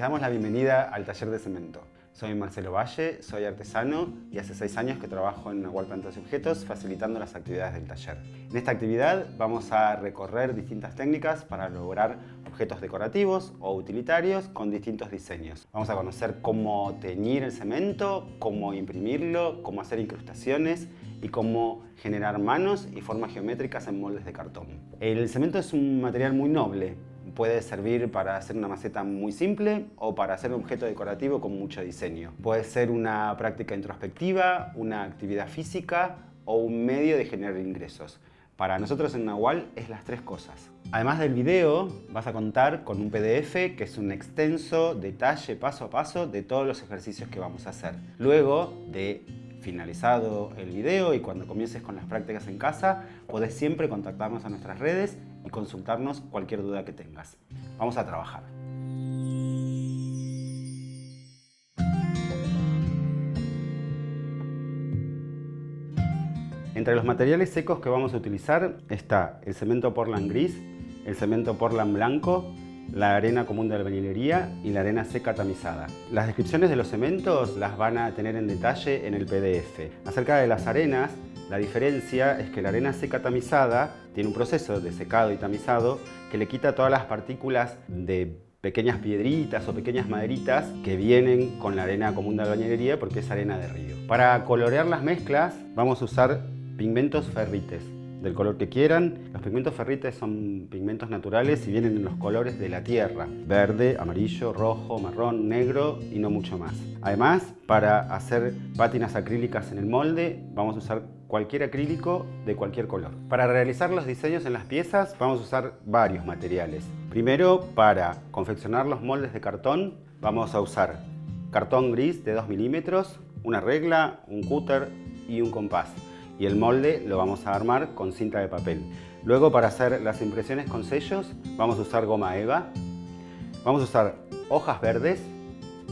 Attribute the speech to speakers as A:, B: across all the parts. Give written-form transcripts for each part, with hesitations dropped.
A: Les damos la bienvenida al taller de cemento. Soy Marcelo Valle, soy artesano y hace 6 años que trabajo en Nahual Plantas y Objetos facilitando las actividades del taller. En esta actividad vamos a recorrer distintas técnicas para lograr objetos decorativos o utilitarios con distintos diseños. Vamos a conocer cómo teñir el cemento, cómo imprimirlo, cómo hacer incrustaciones y cómo generar manos y formas geométricas en moldes de cartón. El cemento es un material muy noble. Puede servir para hacer una maceta muy simple o para hacer un objeto decorativo con mucho diseño. Puede ser una práctica introspectiva, una actividad física o un medio de generar ingresos. Para nosotros en Nahual es las tres cosas. Además del video, vas a contar con un PDF que es un extenso detalle paso a paso de todos los ejercicios que vamos a hacer. Luego de finalizado el video y cuando comiences con las prácticas en casa, podés siempre contactarnos a nuestras redes y consultarnos cualquier duda que tengas. Vamos a trabajar. Entre los materiales secos que vamos a utilizar está el cemento Portland gris, el cemento Portland blanco, la arena común de albañilería y la arena seca tamizada. Las descripciones de los cementos las van a tener en detalle en el PDF. Acerca de las arenas, la diferencia es que la arena seca tamizada tiene un proceso de secado y tamizado que le quita todas las partículas de pequeñas piedritas o pequeñas maderitas que vienen con la arena común de albañilería porque es arena de río. Para colorear las mezclas vamos a usar pigmentos ferrites del color que quieran. Los pigmentos ferrites son pigmentos naturales y vienen en los colores de la tierra: verde, amarillo, rojo, marrón, negro y no mucho más. Además, para hacer pátinas acrílicas en el molde vamos a usar cualquier acrílico de cualquier color. Para realizar los diseños en las piezas vamos a usar varios materiales. Primero, para confeccionar los moldes de cartón vamos a usar cartón gris de 2 milímetros, una regla, un cúter y un compás. Y el molde lo vamos a armar con cinta de papel. Luego, para hacer las impresiones con sellos vamos a usar goma eva. Vamos a usar hojas verdes.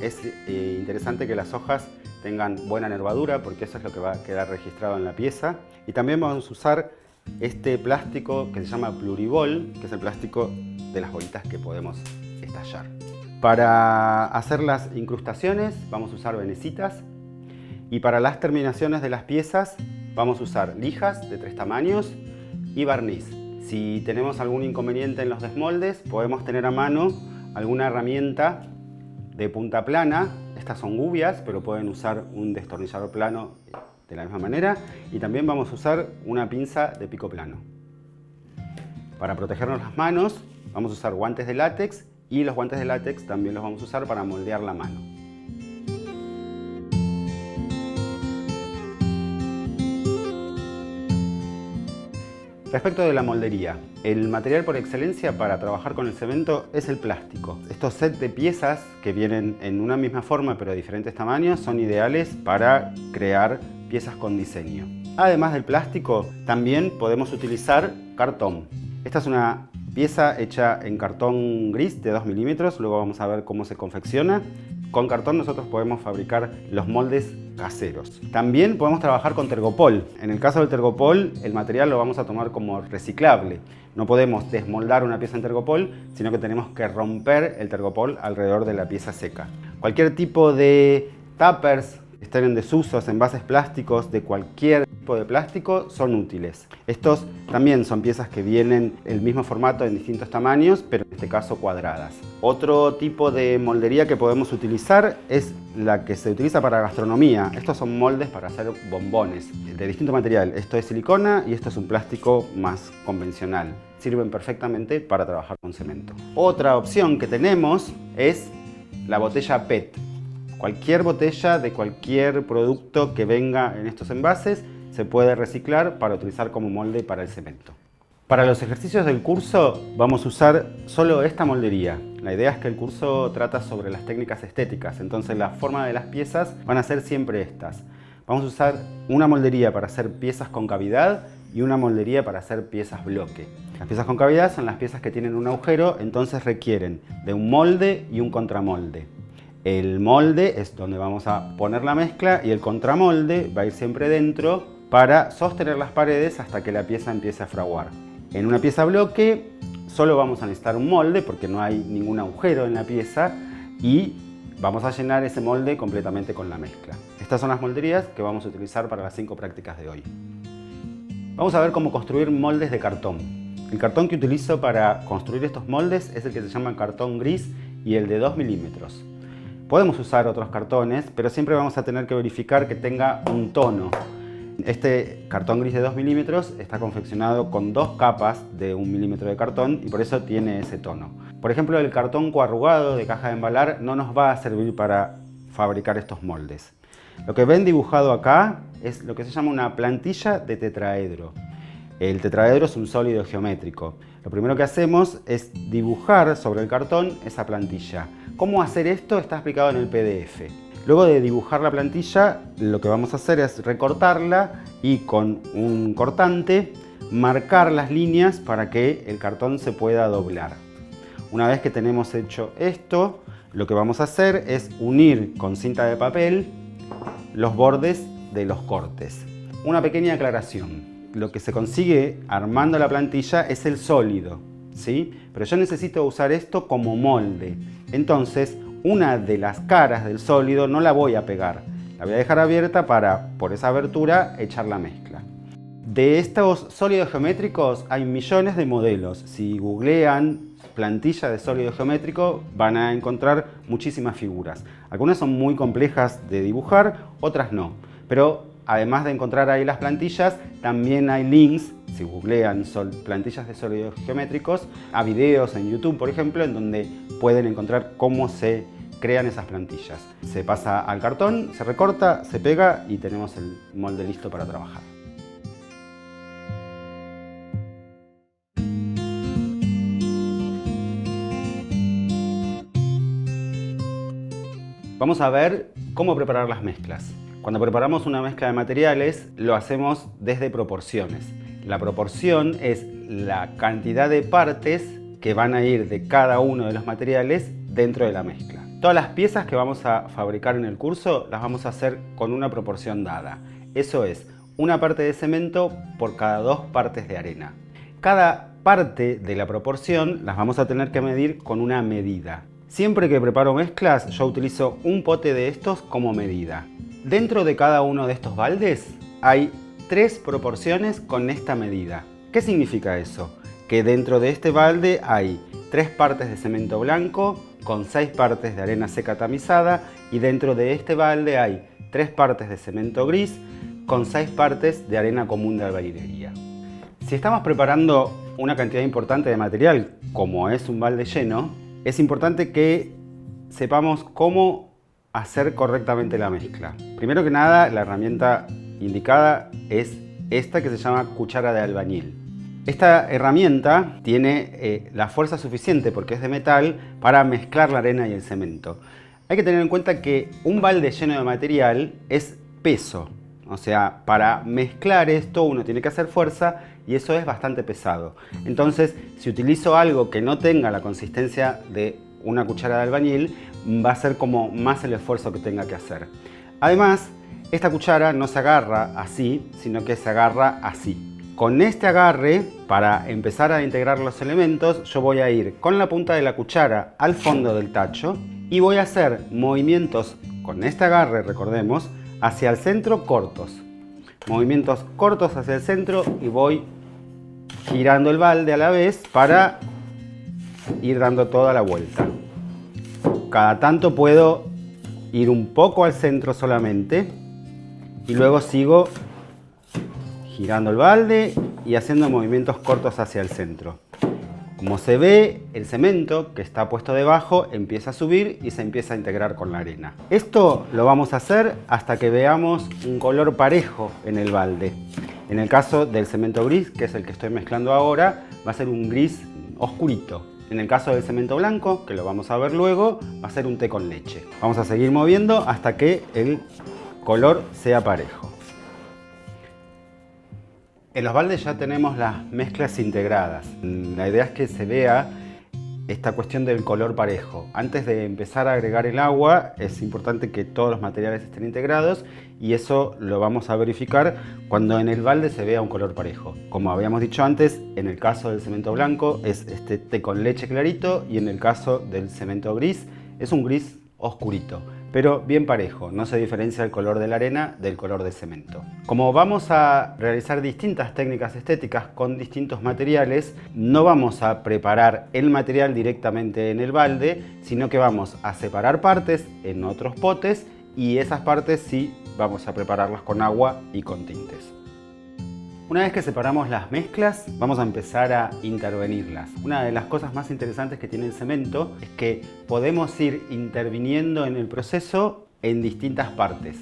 A: Es interesante que las hojas tengan buena nervadura porque eso es lo que va a quedar registrado en la pieza. Y también vamos a usar este plástico que se llama Pluribol, que es el plástico de las bolitas que podemos estallar. Para hacer las incrustaciones vamos a usar venecitas. Y para las terminaciones de las piezas vamos a usar lijas de 3 tamaños y barniz. Si tenemos algún inconveniente en los desmoldes, podemos tener a mano alguna herramienta de punta plana. Estas son gubias, pero pueden usar un destornillador plano de la misma manera. Y también vamos a usar una pinza de pico plano. Para protegernos las manos, vamos a usar guantes de látex y los guantes de látex también los vamos a usar para moldear la mano. Respecto de la moldería, el material por excelencia para trabajar con el cemento es el plástico. Estos sets de piezas que vienen en una misma forma pero de diferentes tamaños son ideales para crear piezas con diseño. Además del plástico, también podemos utilizar cartón. Esta es una pieza hecha en cartón gris de 2 milímetros, luego vamos a ver cómo se confecciona. Con cartón nosotros podemos fabricar los moldes caseros. También podemos trabajar con tergopol. En el caso del tergopol, el material lo vamos a tomar como reciclable. No podemos desmoldar una pieza en tergopol, sino que tenemos que romper el tergopol alrededor de la pieza seca. Cualquier tipo de tuppers que estén en desuso, envases plásticos de cualquier tipo de plástico son útiles. Estos también son piezas que vienen el mismo formato en distintos tamaños, pero en este caso cuadradas. Otro tipo de moldería que podemos utilizar es la que se utiliza para gastronomía. Estos son moldes para hacer bombones de distinto material. Esto es silicona y esto es un plástico más convencional. Sirven perfectamente para trabajar con cemento. Otra opción que tenemos es la botella PET. Cualquier botella de cualquier producto que venga en estos envases se puede reciclar para utilizar como molde para el cemento. Para los ejercicios del curso vamos a usar solo esta moldería. La idea es que el curso trata sobre las técnicas estéticas, entonces la forma de las piezas van a ser siempre estas. Vamos a usar una moldería para hacer piezas con cavidad y una moldería para hacer piezas bloque. Las piezas con cavidad son las piezas que tienen un agujero, entonces requieren de un molde y un contramolde. El molde es donde vamos a poner la mezcla y el contramolde va a ir siempre dentro para sostener las paredes hasta que la pieza empiece a fraguar. En una pieza bloque solo vamos a necesitar un molde porque no hay ningún agujero en la pieza y vamos a llenar ese molde completamente con la mezcla. Estas son las molderías que vamos a utilizar para las 5 prácticas de hoy. Vamos a ver cómo construir moldes de cartón. El cartón que utilizo para construir estos moldes es el que se llama cartón gris y el de 2 milímetros. Podemos usar otros cartones, pero siempre vamos a tener que verificar que tenga un tono. Este cartón gris de 2 milímetros está confeccionado con 2 capas de 1 milímetro de cartón y por eso tiene ese tono. Por ejemplo, el cartón coarrugado de caja de embalar no nos va a servir para fabricar estos moldes. Lo que ven dibujado acá es lo que se llama una plantilla de tetraedro. El tetraedro es un sólido geométrico. Lo primero que hacemos es dibujar sobre el cartón esa plantilla. ¿Cómo hacer esto? Está explicado en el PDF. Luego de dibujar la plantilla, lo que vamos a hacer es recortarla y con un cortante marcar las líneas para que el cartón se pueda doblar. Una vez que tenemos hecho esto, lo que vamos a hacer es unir con cinta de papel los bordes de los cortes. Una pequeña aclaración. Lo que se consigue armando la plantilla es el sólido, ¿sí? Pero yo necesito usar esto como molde. Entonces, una de las caras del sólido no la voy a pegar. La voy a dejar abierta para, por esa abertura, echar la mezcla. De estos sólidos geométricos hay millones de modelos. Si googlean plantilla de sólido geométrico van a encontrar muchísimas figuras. Algunas son muy complejas de dibujar, otras no. Pero además de encontrar ahí las plantillas, también hay links, si googlean plantillas de sólidos geométricos, a videos en YouTube, por ejemplo, en donde pueden encontrar cómo se crean esas plantillas. Se pasa al cartón, se recorta, se pega y tenemos el molde listo para trabajar. Vamos a ver cómo preparar las mezclas. Cuando preparamos una mezcla de materiales, lo hacemos desde proporciones. La proporción es la cantidad de partes que van a ir de cada uno de los materiales dentro de la mezcla. Todas las piezas que vamos a fabricar en el curso las vamos a hacer con una proporción dada. Eso es, una parte de cemento por cada 2 partes de arena. Cada parte de la proporción las vamos a tener que medir con una medida. Siempre que preparo mezclas, yo utilizo un pote de estos como medida. Dentro de cada uno de estos baldes hay 3 proporciones con esta medida. ¿Qué significa eso? Que dentro de este balde hay 3 partes de cemento blanco con 6 partes de arena seca tamizada y dentro de este balde hay 3 partes de cemento gris con 6 partes de arena común de albañilería. Si estamos preparando una cantidad importante de material, como es un balde lleno, es importante que sepamos cómo hacer correctamente la mezcla. Primero que nada, la herramienta indicada es esta que se llama cuchara de albañil. Esta herramienta tiene la fuerza suficiente, porque es de metal, para mezclar la arena y el cemento. Hay que tener en cuenta que un balde lleno de material es peso. O sea, para mezclar esto uno tiene que hacer fuerza y eso es bastante pesado. Entonces, si utilizo algo que no tenga la consistencia de una cuchara de albañil, va a ser como más el esfuerzo que tenga que hacer. Además, esta cuchara no se agarra así, sino que se agarra así. Con este agarre, para empezar a integrar los elementos, yo voy a ir con la punta de la cuchara al fondo del tacho y voy a hacer movimientos con este agarre, recordemos, hacia el centro cortos. Movimientos cortos hacia el centro y voy girando el balde a la vez para ir dando toda la vuelta. Cada tanto puedo ir un poco al centro solamente y luego sigo girando el balde y haciendo movimientos cortos hacia el centro. Como se ve, el cemento que está puesto debajo empieza a subir y se empieza a integrar con la arena. Esto lo vamos a hacer hasta que veamos un color parejo en el balde. En el caso del cemento gris, que es el que estoy mezclando ahora, va a ser un gris oscurito. En el caso del cemento blanco, que lo vamos a ver luego, va a ser un té con leche. Vamos a seguir moviendo hasta que el color sea parejo. En los baldes ya tenemos las mezclas integradas. La idea es que se vea esta cuestión del color parejo. Antes de empezar a agregar el agua, es importante que todos los materiales estén integrados y eso lo vamos a verificar cuando en el balde se vea un color parejo. Como habíamos dicho antes, en el caso del cemento blanco es este té con leche clarito y en el caso del cemento gris Es un gris oscurito, pero bien parejo, no se diferencia el color de la arena del color del cemento. Como vamos a realizar distintas técnicas estéticas con distintos materiales, no vamos a preparar el material directamente en el balde, sino que vamos a separar partes en otros potes y esas partes sí vamos a prepararlas con agua y con tintes. Una vez que separamos las mezclas, vamos a empezar a intervenirlas. Una de las cosas más interesantes que tiene el cemento es que podemos ir interviniendo en el proceso en distintas partes.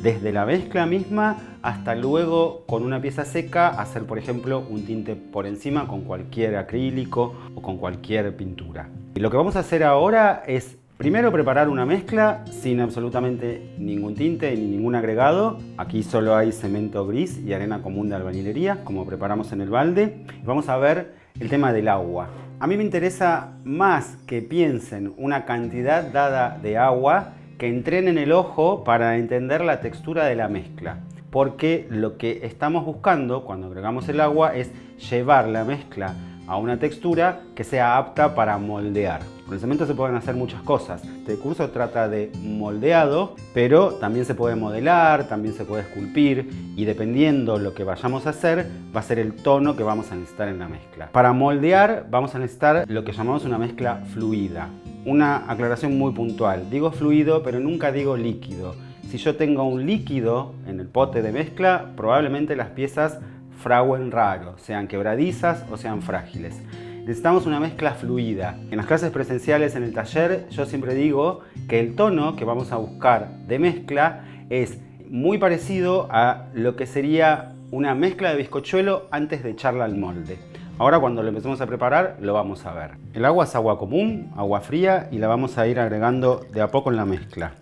A: Desde la mezcla misma hasta luego con una pieza seca hacer, por ejemplo, un tinte por encima con cualquier acrílico o con cualquier pintura. Y lo que vamos a hacer ahora es primero preparar una mezcla sin absolutamente ningún tinte ni ningún agregado. Aquí solo hay cemento gris y arena común de albañilería, como preparamos en el balde. Vamos a ver el tema del agua. A mí me interesa más que piensen una cantidad dada de agua, que entrenen el ojo para entender la textura de la mezcla. Porque lo que estamos buscando cuando agregamos el agua es llevar la mezcla a una textura que sea apta para moldear. Con el cemento se pueden hacer muchas cosas. Este curso trata de moldeado, pero también se puede modelar, también se puede esculpir y dependiendo lo que vayamos a hacer, va a ser el tono que vamos a necesitar en la mezcla. Para moldear vamos a necesitar lo que llamamos una mezcla fluida. Una aclaración muy puntual. Digo fluido, pero nunca digo líquido. Si yo tengo un líquido en el pote de mezcla, probablemente las piezas fraguen raro, sean quebradizas o sean frágiles. Necesitamos una mezcla fluida. En las clases presenciales en el taller yo siempre digo que el tono que vamos a buscar de mezcla es muy parecido a lo que sería una mezcla de bizcochuelo antes de echarla al molde. Ahora cuando lo empecemos a preparar lo vamos a ver. El agua es agua común, agua fría y la vamos a ir agregando de a poco en la mezcla.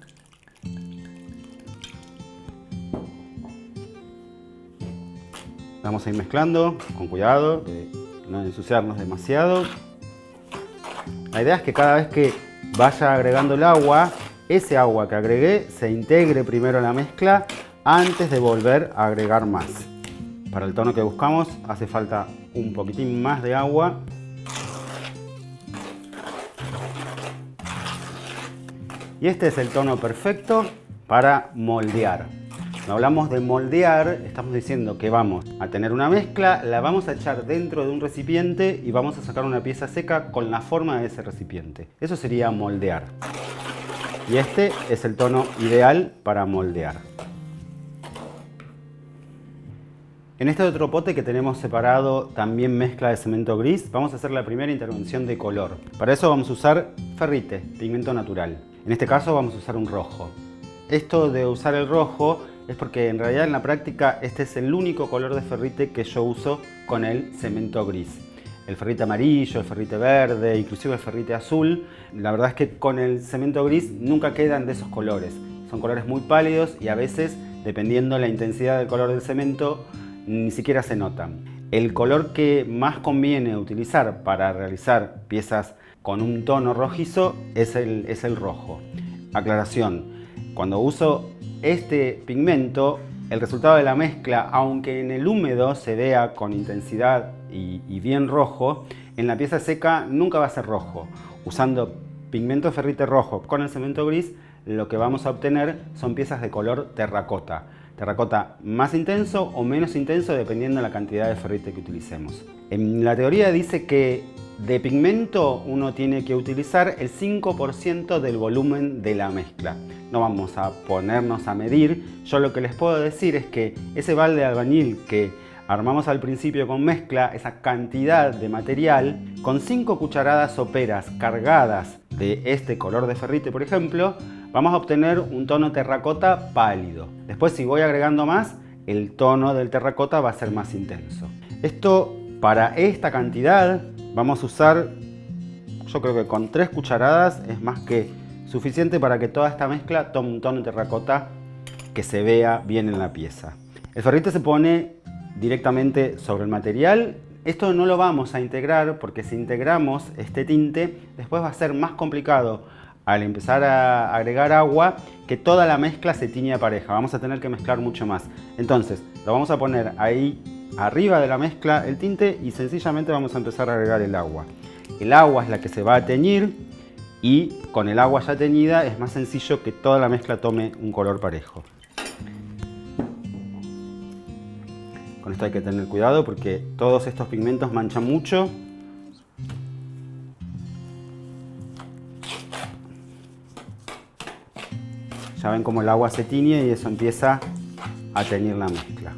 A: Vamos a ir mezclando con cuidado, de no ensuciarnos demasiado. La idea es que cada vez que vaya agregando el agua, ese agua que agregué se integre primero en la mezcla antes de volver a agregar más. Para el tono que buscamos hace falta un poquitín más de agua. Y este es el tono perfecto para moldear. Cuando hablamos de moldear, estamos diciendo que vamos a tener una mezcla, la vamos a echar dentro de un recipiente y vamos a sacar una pieza seca con la forma de ese recipiente. Eso sería moldear. Y este es el tono ideal para moldear. En este otro pote que tenemos separado también mezcla de cemento gris, vamos a hacer la primera intervención de color. Para eso vamos a usar ferrite, pigmento natural. En este caso vamos a usar un rojo. Esto de usar el rojo es porque en realidad en la práctica este es el único color de ferrite que yo uso con el cemento gris. El ferrite amarillo, el ferrite verde, inclusive el ferrite azul, la verdad es que con el cemento gris nunca quedan de esos colores. Son colores muy pálidos y a veces, dependiendo de la intensidad del color del cemento, ni siquiera se notan. El color que más conviene utilizar para realizar piezas con un tono rojizo es el rojo. Aclaración, cuando uso este pigmento, el resultado de la mezcla, aunque en el húmedo se vea con intensidad y bien rojo, en la pieza seca nunca va a ser rojo. Usando pigmento ferrite rojo con el cemento gris, lo que vamos a obtener son piezas de color terracota. Terracota más intenso o menos intenso dependiendo de la cantidad de ferrite que utilicemos. En la teoría dice que de pigmento uno tiene que utilizar el 5% del volumen de la mezcla. No vamos a ponernos a medir. Yo lo que les puedo decir es que ese balde de albañil que armamos al principio con mezcla, esa cantidad de material, con 5 cucharadas soperas cargadas de este color de ferrite, por ejemplo, vamos a obtener un tono terracota pálido. Después, si voy agregando más, el tono del terracota va a ser más intenso. Esto, para esta cantidad, vamos a usar, yo creo que con 3 cucharadas es más que suficiente para que toda esta mezcla tome un tono terracota que se vea bien en la pieza. El ferrite se pone directamente sobre el material. Esto no lo vamos a integrar porque si integramos este tinte, después va a ser más complicado al empezar a agregar agua que toda la mezcla se tiña pareja. Vamos a tener que mezclar mucho más. Entonces, lo vamos a poner ahí arriba de la mezcla el tinte y sencillamente vamos a empezar a agregar el agua. El agua es la que se va a teñir y con el agua ya teñida es más sencillo que toda la mezcla tome un color parejo. Con esto hay que tener cuidado porque todos estos pigmentos manchan mucho. Ya ven cómo el agua se tiñe y eso empieza a teñir la mezcla.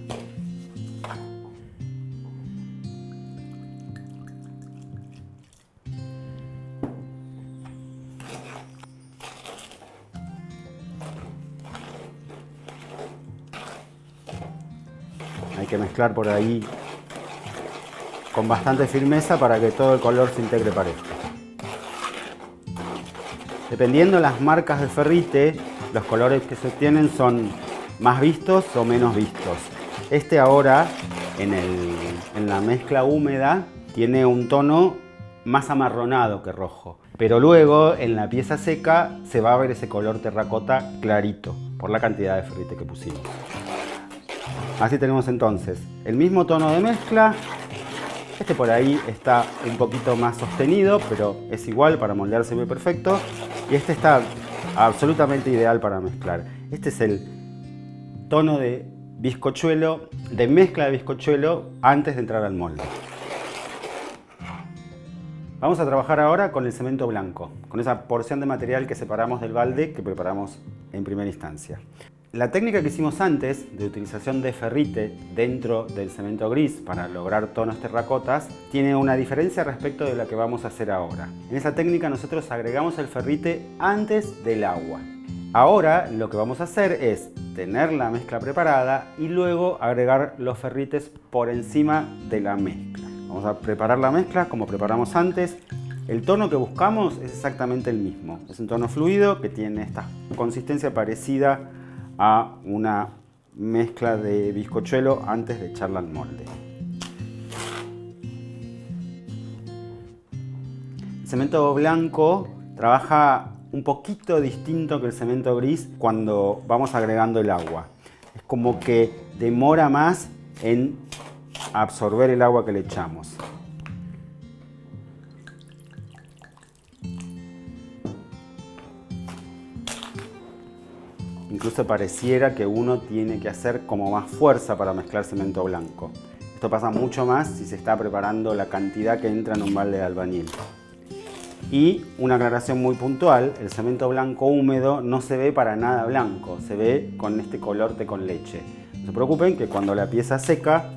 A: Hay que mezclar por ahí con bastante firmeza para que todo el color se integre parejo. Dependiendo de las marcas de ferrite, los colores que se obtienen son más vistos o menos vistos. Este ahora, en la mezcla húmeda, tiene un tono más amarronado que rojo. Pero luego, en la pieza seca, se va a ver ese color terracota clarito, por la cantidad de ferrite que pusimos. Así tenemos entonces el mismo tono de mezcla. Este por ahí está un poquito más sostenido, pero es igual, para moldear se ve perfecto. Y este está absolutamente ideal para mezclar. Este es el tono de bizcochuelo, de mezcla de bizcochuelo antes de entrar al molde. Vamos a trabajar ahora con el cemento blanco, con esa porción de material que separamos del balde que preparamos en primera instancia. La técnica que hicimos antes de utilización de ferrite dentro del cemento gris para lograr tonos terracotas tiene una diferencia respecto de la que vamos a hacer ahora. En esa técnica nosotros agregamos el ferrite antes del agua. Ahora lo que vamos a hacer es tener la mezcla preparada y luego agregar los ferrites por encima de la mezcla. Vamos a preparar la mezcla como preparamos antes. El tono que buscamos es exactamente el mismo. Es un tono fluido que tiene esta consistencia parecida a una mezcla de bizcochuelo antes de echarla al molde. El cemento blanco trabaja un poquito distinto que el cemento gris cuando vamos agregando el agua. Es como que demora más en absorber el agua que le echamos. Incluso pareciera que uno tiene que hacer como más fuerza para mezclar cemento blanco. Esto pasa mucho más si se está preparando la cantidad que entra en un balde de albañil. Y una aclaración muy puntual, el cemento blanco húmedo no se ve para nada blanco, se ve con este color té con leche. No se preocupen que cuando la pieza seca,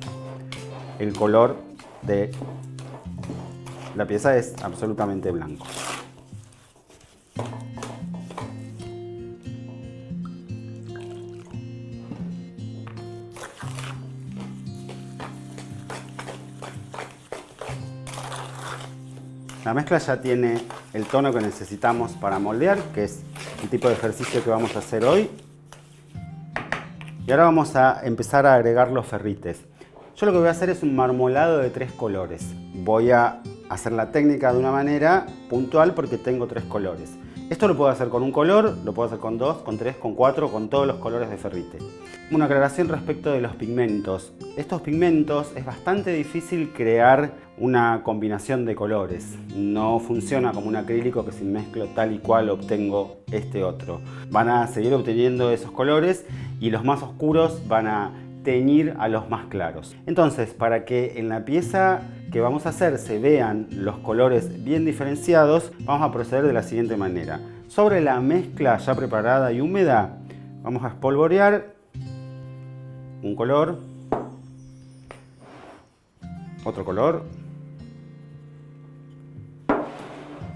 A: el color de la pieza es absolutamente blanco. La mezcla ya tiene el tono que necesitamos para moldear, que es el tipo de ejercicio que vamos a hacer hoy. Y ahora vamos a empezar a agregar los ferrites. Yo lo que voy a hacer es un marmolado de 3 colores. Voy a hacer la técnica de una manera puntual porque tengo 3 colores. Esto lo puedo hacer con un color, lo puedo hacer con 2, con 3, con 4, con todos los colores de ferrite. Una aclaración respecto de los pigmentos. Estos pigmentos es bastante difícil crear una combinación de colores. No funciona como un acrílico que si mezclo tal y cual obtengo este otro. Van a seguir obteniendo esos colores y los más oscuros van a teñir a los más claros. Entonces, para que en la pieza que vamos a hacer se vean los colores bien diferenciados, vamos a proceder de la siguiente manera. Sobre la mezcla ya preparada y húmeda, vamos a espolvorear un color, otro color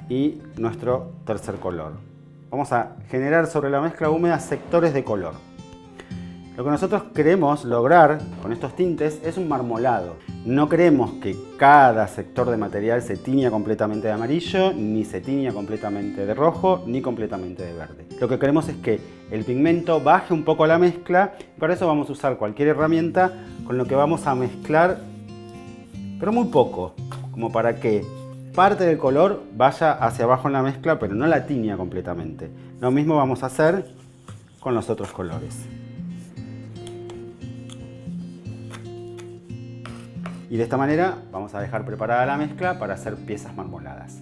A: y nuestro tercer color. Vamos a generar sobre la mezcla húmeda sectores de color. Lo que nosotros queremos lograr con estos tintes es un marmolado. No queremos que cada sector de material se tiña completamente de amarillo, ni se tiña completamente de rojo, ni completamente de verde. Lo que queremos es que el pigmento baje un poco la mezcla y para eso vamos a usar cualquier herramienta con lo que vamos a mezclar, pero muy poco, como para que parte del color vaya hacia abajo en la mezcla, pero no la tiña completamente. Lo mismo vamos a hacer con los otros colores. Y de esta manera vamos a dejar preparada la mezcla para hacer piezas marmoladas.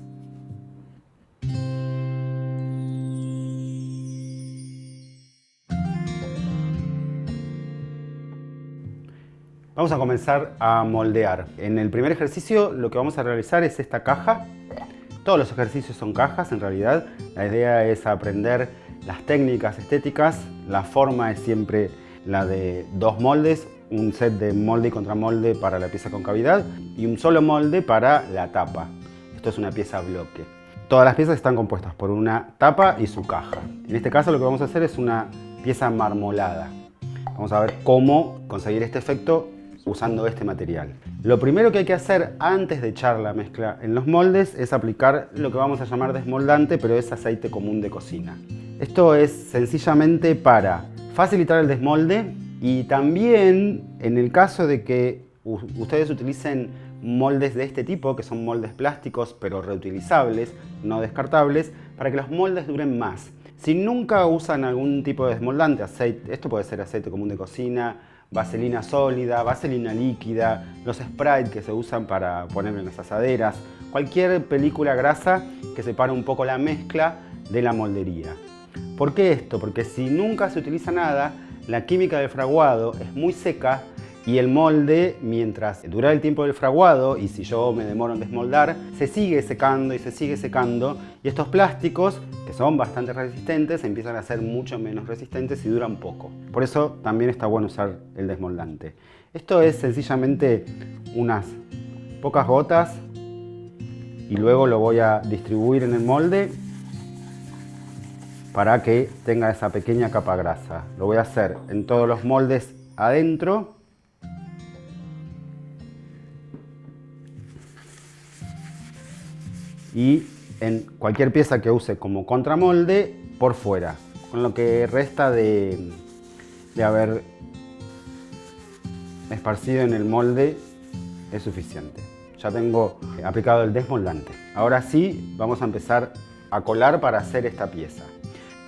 A: Vamos a comenzar a moldear. En el primer ejercicio lo que vamos a realizar es esta caja. Todos los ejercicios son cajas en realidad. La idea es aprender las técnicas estéticas. La forma es siempre la de 2 moldes, un set de molde y contramolde para la pieza con cavidad y un solo molde para la tapa. Esto es una pieza bloque. Todas las piezas están compuestas por una tapa y su caja. En este caso lo que vamos a hacer es una pieza marmolada. Vamos a ver cómo conseguir este efecto usando este material. Lo primero que hay que hacer antes de echar la mezcla en los moldes es aplicar lo que vamos a llamar desmoldante, pero es aceite común de cocina. Esto es sencillamente para facilitar el desmolde y también en el caso de que ustedes utilicen moldes de este tipo, que son moldes plásticos pero reutilizables, no descartables, para que los moldes duren más. Si nunca usan algún tipo de desmoldante, aceite, esto puede ser aceite común de cocina, vaselina sólida, vaselina líquida, los Sprite que se usan para poner en las asaderas, cualquier película grasa que separe un poco la mezcla de la moldería. ¿Por qué esto? Porque si nunca se utiliza nada, la química del fraguado es muy seca y el molde, mientras dura el tiempo del fraguado, y si yo me demoro en desmoldar, se sigue secando y se sigue secando, y estos plásticos, que son bastante resistentes, empiezan a ser mucho menos resistentes y duran poco. Por eso también está bueno usar el desmoldante. Esto es sencillamente unas pocas gotas y luego lo voy a distribuir en el molde para que tenga esa pequeña capa grasa. Lo voy a hacer en todos los moldes adentro. Y en cualquier pieza que use como contramolde por fuera, con lo que resta de haber esparcido en el molde es suficiente. Ya tengo aplicado el desmoldante. Ahora sí vamos a empezar a colar para hacer esta pieza.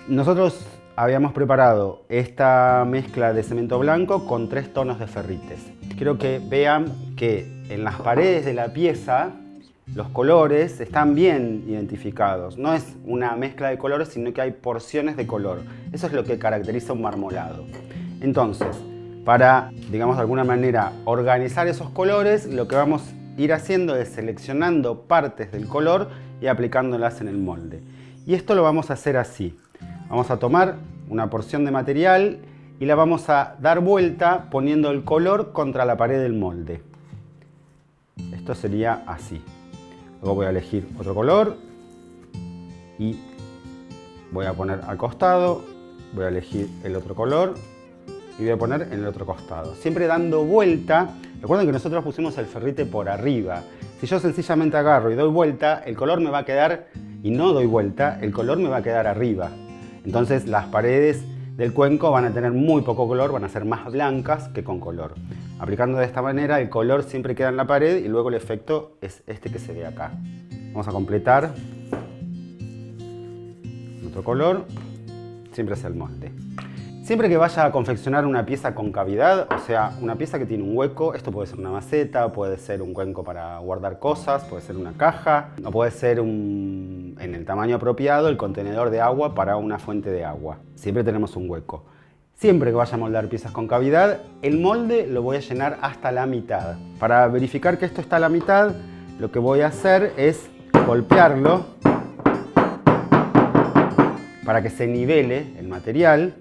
A: Nosotros habíamos preparado esta mezcla de cemento blanco con 3 tonos de ferrites. Quiero que vean que en las paredes de la pieza los colores están bien identificados. No es una mezcla de colores, sino que hay porciones de color. Eso es lo que caracteriza un marmolado. Entonces, para, digamos de alguna manera, organizar esos colores, lo que vamos a ir haciendo es seleccionando partes del color y aplicándolas en el molde. Y esto lo vamos a hacer así. Vamos a tomar una porción de material y la vamos a dar vuelta poniendo el color contra la pared del molde. Esto sería así. Luego voy a elegir otro color y voy a poner al costado, voy a elegir el otro color y voy a poner en el otro costado. Siempre dando vuelta. Recuerden que nosotros pusimos el ferrite por arriba. Si yo sencillamente agarro y doy vuelta, el color me va a quedar, y no doy vuelta, el color me va a quedar arriba. Entonces las paredes del cuenco van a tener muy poco color, van a ser más blancas que con color. Aplicando de esta manera el color siempre queda en la pared y luego el efecto es este que se ve acá. Vamos a completar otro color, siempre es el molde. Siempre que vaya a confeccionar una pieza con cavidad, o sea, una pieza que tiene un hueco, esto puede ser una maceta, puede ser un cuenco para guardar cosas, puede ser una caja, o puede ser en el tamaño apropiado el contenedor de agua para una fuente de agua. Siempre tenemos un hueco. Siempre que vaya a moldar piezas con cavidad, el molde lo voy a llenar hasta la mitad. Para verificar que esto está a la mitad, lo que voy a hacer es golpearlo para que se nivele el material.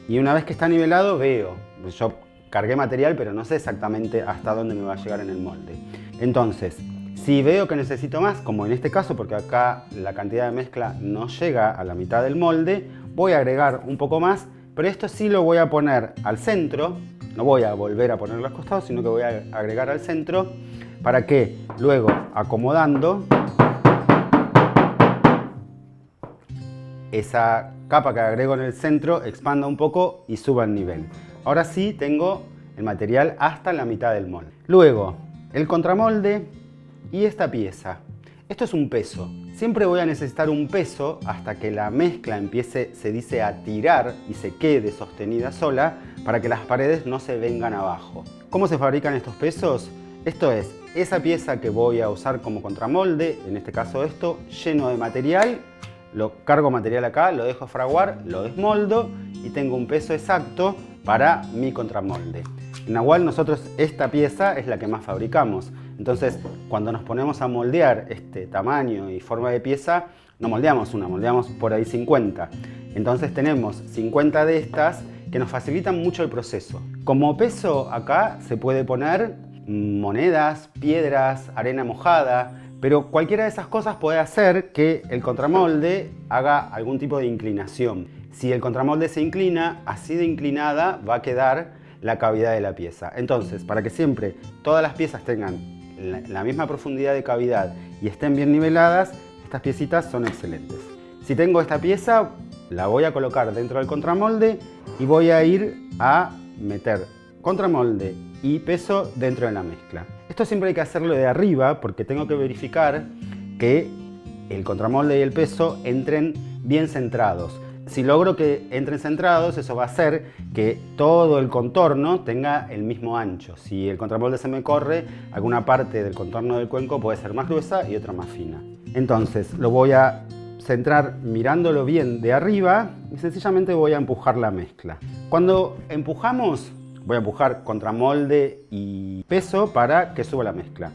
A: Y una vez que está nivelado veo, yo cargué material pero no sé exactamente hasta dónde me va a llegar en el molde. Entonces, si veo que necesito más, como en este caso, porque acá la cantidad de mezcla no llega a la mitad del molde, voy a agregar un poco más, pero esto sí lo voy a poner al centro, no voy a volver a ponerlo a los costados, sino que voy a agregar al centro para que luego, acomodando, esa capa que agrego en el centro expanda un poco y suba el nivel. Ahora sí tengo el material hasta la mitad del molde. Luego, el contramolde y esta pieza. Esto es un peso. Siempre voy a necesitar un peso hasta que la mezcla empiece, se dice, a tirar y se quede sostenida sola para que las paredes no se vengan abajo. ¿Cómo se fabrican estos pesos? Esto es esa pieza que voy a usar como contramolde, en este caso esto, lleno de material. Lo cargo material acá, lo dejo fraguar, lo desmoldo y tengo un peso exacto para mi contramolde. En Nahual nosotros esta pieza es la que más fabricamos. Entonces, cuando nos ponemos a moldear este tamaño y forma de pieza, no moldeamos una, moldeamos por ahí 50. Entonces tenemos 50 de estas que nos facilitan mucho el proceso. Como peso acá se puede poner monedas, piedras, arena mojada, pero cualquiera de esas cosas puede hacer que el contramolde haga algún tipo de inclinación. Si el contramolde se inclina, así de inclinada va a quedar la cavidad de la pieza. Entonces, para que siempre todas las piezas tengan la misma profundidad de cavidad y estén bien niveladas, estas piecitas son excelentes. Si tengo esta pieza, la voy a colocar dentro del contramolde y voy a ir a meter contramolde y peso dentro de la mezcla. Esto siempre hay que hacerlo de arriba porque tengo que verificar que el contramolde y el peso entren bien centrados. Si logro que entren centrados, eso va a hacer que todo el contorno tenga el mismo ancho. Si el contramolde se me corre, alguna parte del contorno del cuenco puede ser más gruesa y otra más fina. Entonces lo voy a centrar mirándolo bien de arriba y sencillamente voy a empujar la mezcla. Cuando empujamos, voy a empujar contramolde y peso para que suba la mezcla.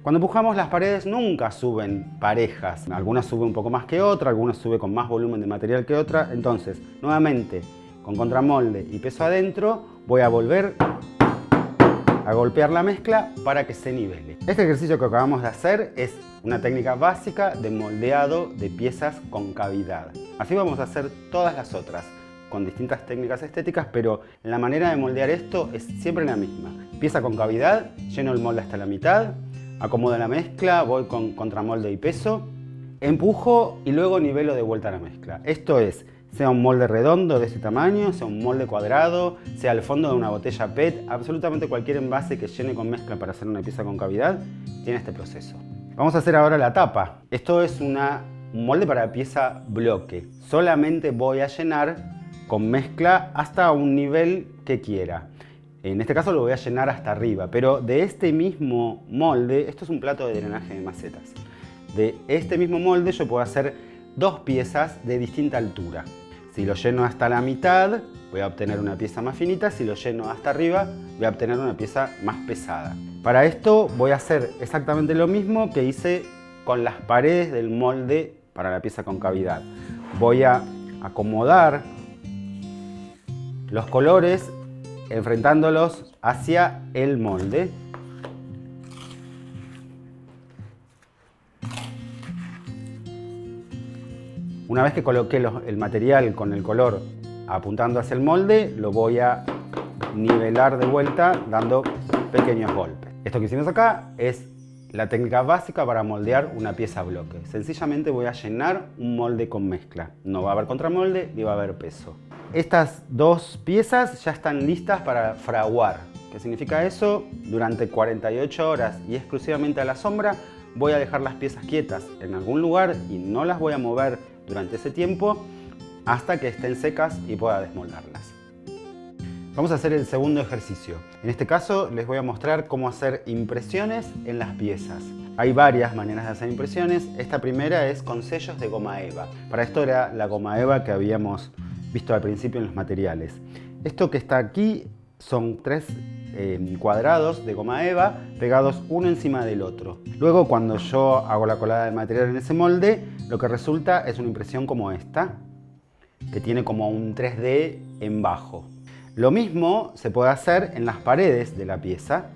A: Cuando empujamos, las paredes nunca suben parejas. Algunas suben un poco más que otra, algunas suben con más volumen de material que otra. Entonces, nuevamente, con contramolde y peso adentro, voy a volver a golpear la mezcla para que se nivele. Este ejercicio que acabamos de hacer es una técnica básica de moldeado de piezas con cavidad. Así vamos a hacer todas las otras, con distintas técnicas estéticas, pero la manera de moldear esto es siempre la misma. Pieza con cavidad, lleno el molde hasta la mitad, acomodo la mezcla, voy con contramolde y peso, empujo y luego nivelo de vuelta la mezcla. Esto es, sea un molde redondo de este tamaño, sea un molde cuadrado, sea el fondo de una botella PET, absolutamente cualquier envase que llene con mezcla para hacer una pieza con cavidad tiene este proceso. Vamos a hacer ahora la tapa. Esto es un molde para pieza bloque. Solamente voy a llenar con mezcla hasta un nivel que quiera. En este caso lo voy a llenar hasta arriba, pero de este mismo molde, esto es un plato de drenaje de macetas. De este mismo molde yo puedo hacer dos piezas de distinta altura. Si lo lleno hasta la mitad, voy a obtener una pieza más finita. Si lo lleno hasta arriba, voy a obtener una pieza más pesada. Para esto voy a hacer exactamente lo mismo que hice con las paredes del molde para la pieza con cavidad. Voy a acomodar los colores enfrentándolos hacia el molde. Una vez que coloqué el material con el color apuntando hacia el molde, lo voy a nivelar de vuelta dando pequeños golpes. Esto que hicimos acá es la técnica básica para moldear una pieza bloque. Sencillamente voy a llenar un molde con mezcla. No va a haber contramolde ni va a haber peso. Estas dos piezas ya están listas para fraguar. ¿Qué significa eso? Durante 48 horas y exclusivamente a la sombra voy a dejar las piezas quietas en algún lugar y no las voy a mover durante ese tiempo hasta que estén secas y pueda desmoldarlas. Vamos a hacer el segundo ejercicio. En este caso les voy a mostrar cómo hacer impresiones en las piezas. Hay varias maneras de hacer impresiones. Esta primera es con sellos de goma eva. Para esto era la goma eva que habíamos visto al principio en los materiales. Esto que está aquí son tres cuadrados de goma eva pegados uno encima del otro. Luego, cuando yo hago la colada de material en ese molde, lo que resulta es una impresión como esta, que tiene como un 3D en bajo. Lo mismo se puede hacer en las paredes de la pieza.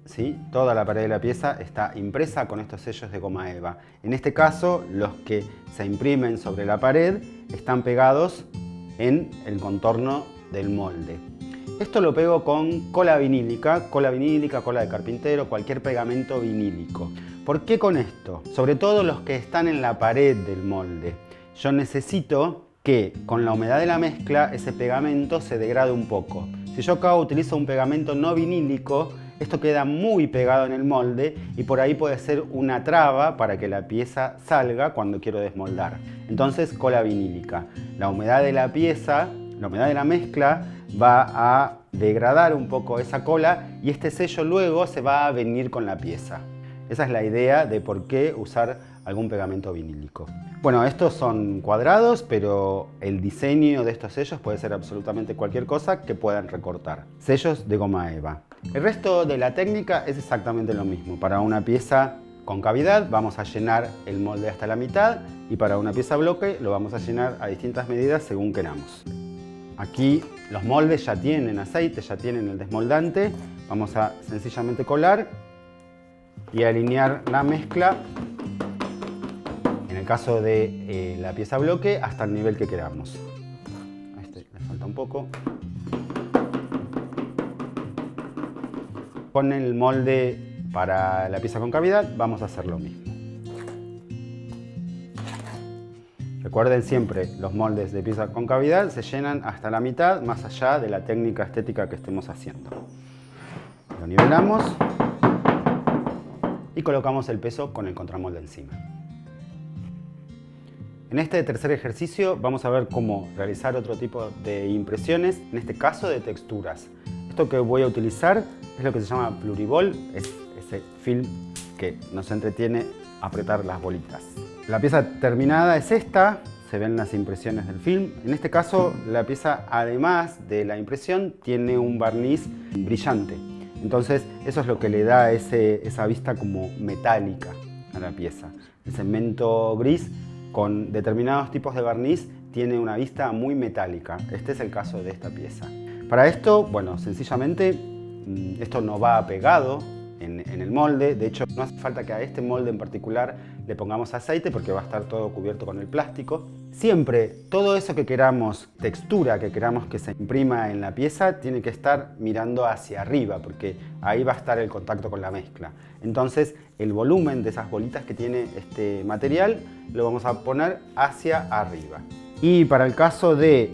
A: ¿Sí? Toda la pared de la pieza está impresa con estos sellos de goma eva. En este caso, los que se imprimen sobre la pared están pegados en el contorno del molde. Esto lo pego con cola vinílica, cola de carpintero, cualquier pegamento vinílico. ¿Por qué con esto? Sobre todo los que están en la pared del molde. Yo necesito que con la humedad de la mezcla ese pegamento se degrade un poco. Si yo acá utilizo un pegamento no vinílico, esto queda muy pegado en el molde y por ahí puede ser una traba para que la pieza salga cuando quiero desmoldar. Entonces, cola vinílica. La humedad de la pieza, la humedad de la mezcla va a degradar un poco esa cola y este sello luego se va a venir con la pieza. Esa es la idea de por qué usar algún pegamento vinílico. Bueno, estos son cuadrados, pero el diseño de estos sellos puede ser absolutamente cualquier cosa que puedan recortar. Sellos de goma eva. El resto de la técnica es exactamente lo mismo. Para una pieza con cavidad vamos a llenar el molde hasta la mitad y para una pieza bloque lo vamos a llenar a distintas medidas según queramos. Aquí los moldes ya tienen aceite, ya tienen el desmoldante. Vamos a sencillamente colar y alinear la mezcla, en el caso de la pieza bloque, hasta el nivel que queramos. A este le falta un poco. Con el molde para la pieza con cavidad vamos a hacer lo mismo. Recuerden siempre, los moldes de pieza con cavidad se llenan hasta la mitad, más allá de la técnica estética que estemos haciendo. Lo nivelamos y colocamos el peso con el contramolde encima. En este tercer ejercicio vamos a ver cómo realizar otro tipo de impresiones, en este caso de texturas. Esto que voy a utilizar es lo que se llama pluribol, es ese film que nos entretiene apretar las bolitas. La pieza terminada es esta, se ven las impresiones del film. En este caso la pieza, además de la impresión, tiene un barniz brillante. Entonces eso es lo que le da esa vista como metálica a la pieza. El cemento gris con determinados tipos de barniz tiene una vista muy metálica. Este es el caso de esta pieza. Para esto, bueno, sencillamente esto no va pegado en el molde. De hecho, no hace falta que a este molde en particular le pongamos aceite porque va a estar todo cubierto con el plástico. Siempre todo eso que queramos, textura que queramos que se imprima en la pieza, tiene que estar mirando hacia arriba porque ahí va a estar el contacto con la mezcla. Entonces el volumen de esas bolitas que tiene este material lo vamos a poner hacia arriba. Y para el caso de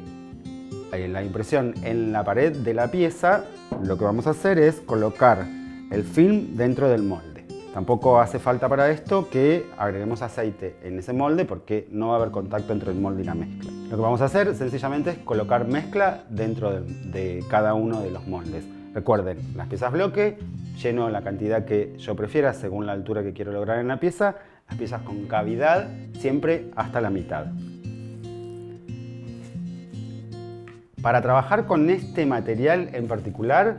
A: la impresión en la pared de la pieza, lo que vamos a hacer es colocar el film dentro del molde. Tampoco hace falta para esto que agreguemos aceite en ese molde porque no va a haber contacto entre el molde y la mezcla. Lo que vamos a hacer sencillamente es colocar mezcla dentro de cada uno de los moldes. Recuerden, las piezas bloque, lleno la cantidad que yo prefiera según la altura que quiero lograr en la pieza. Las piezas con cavidad, siempre hasta la mitad. Para trabajar con este material en particular,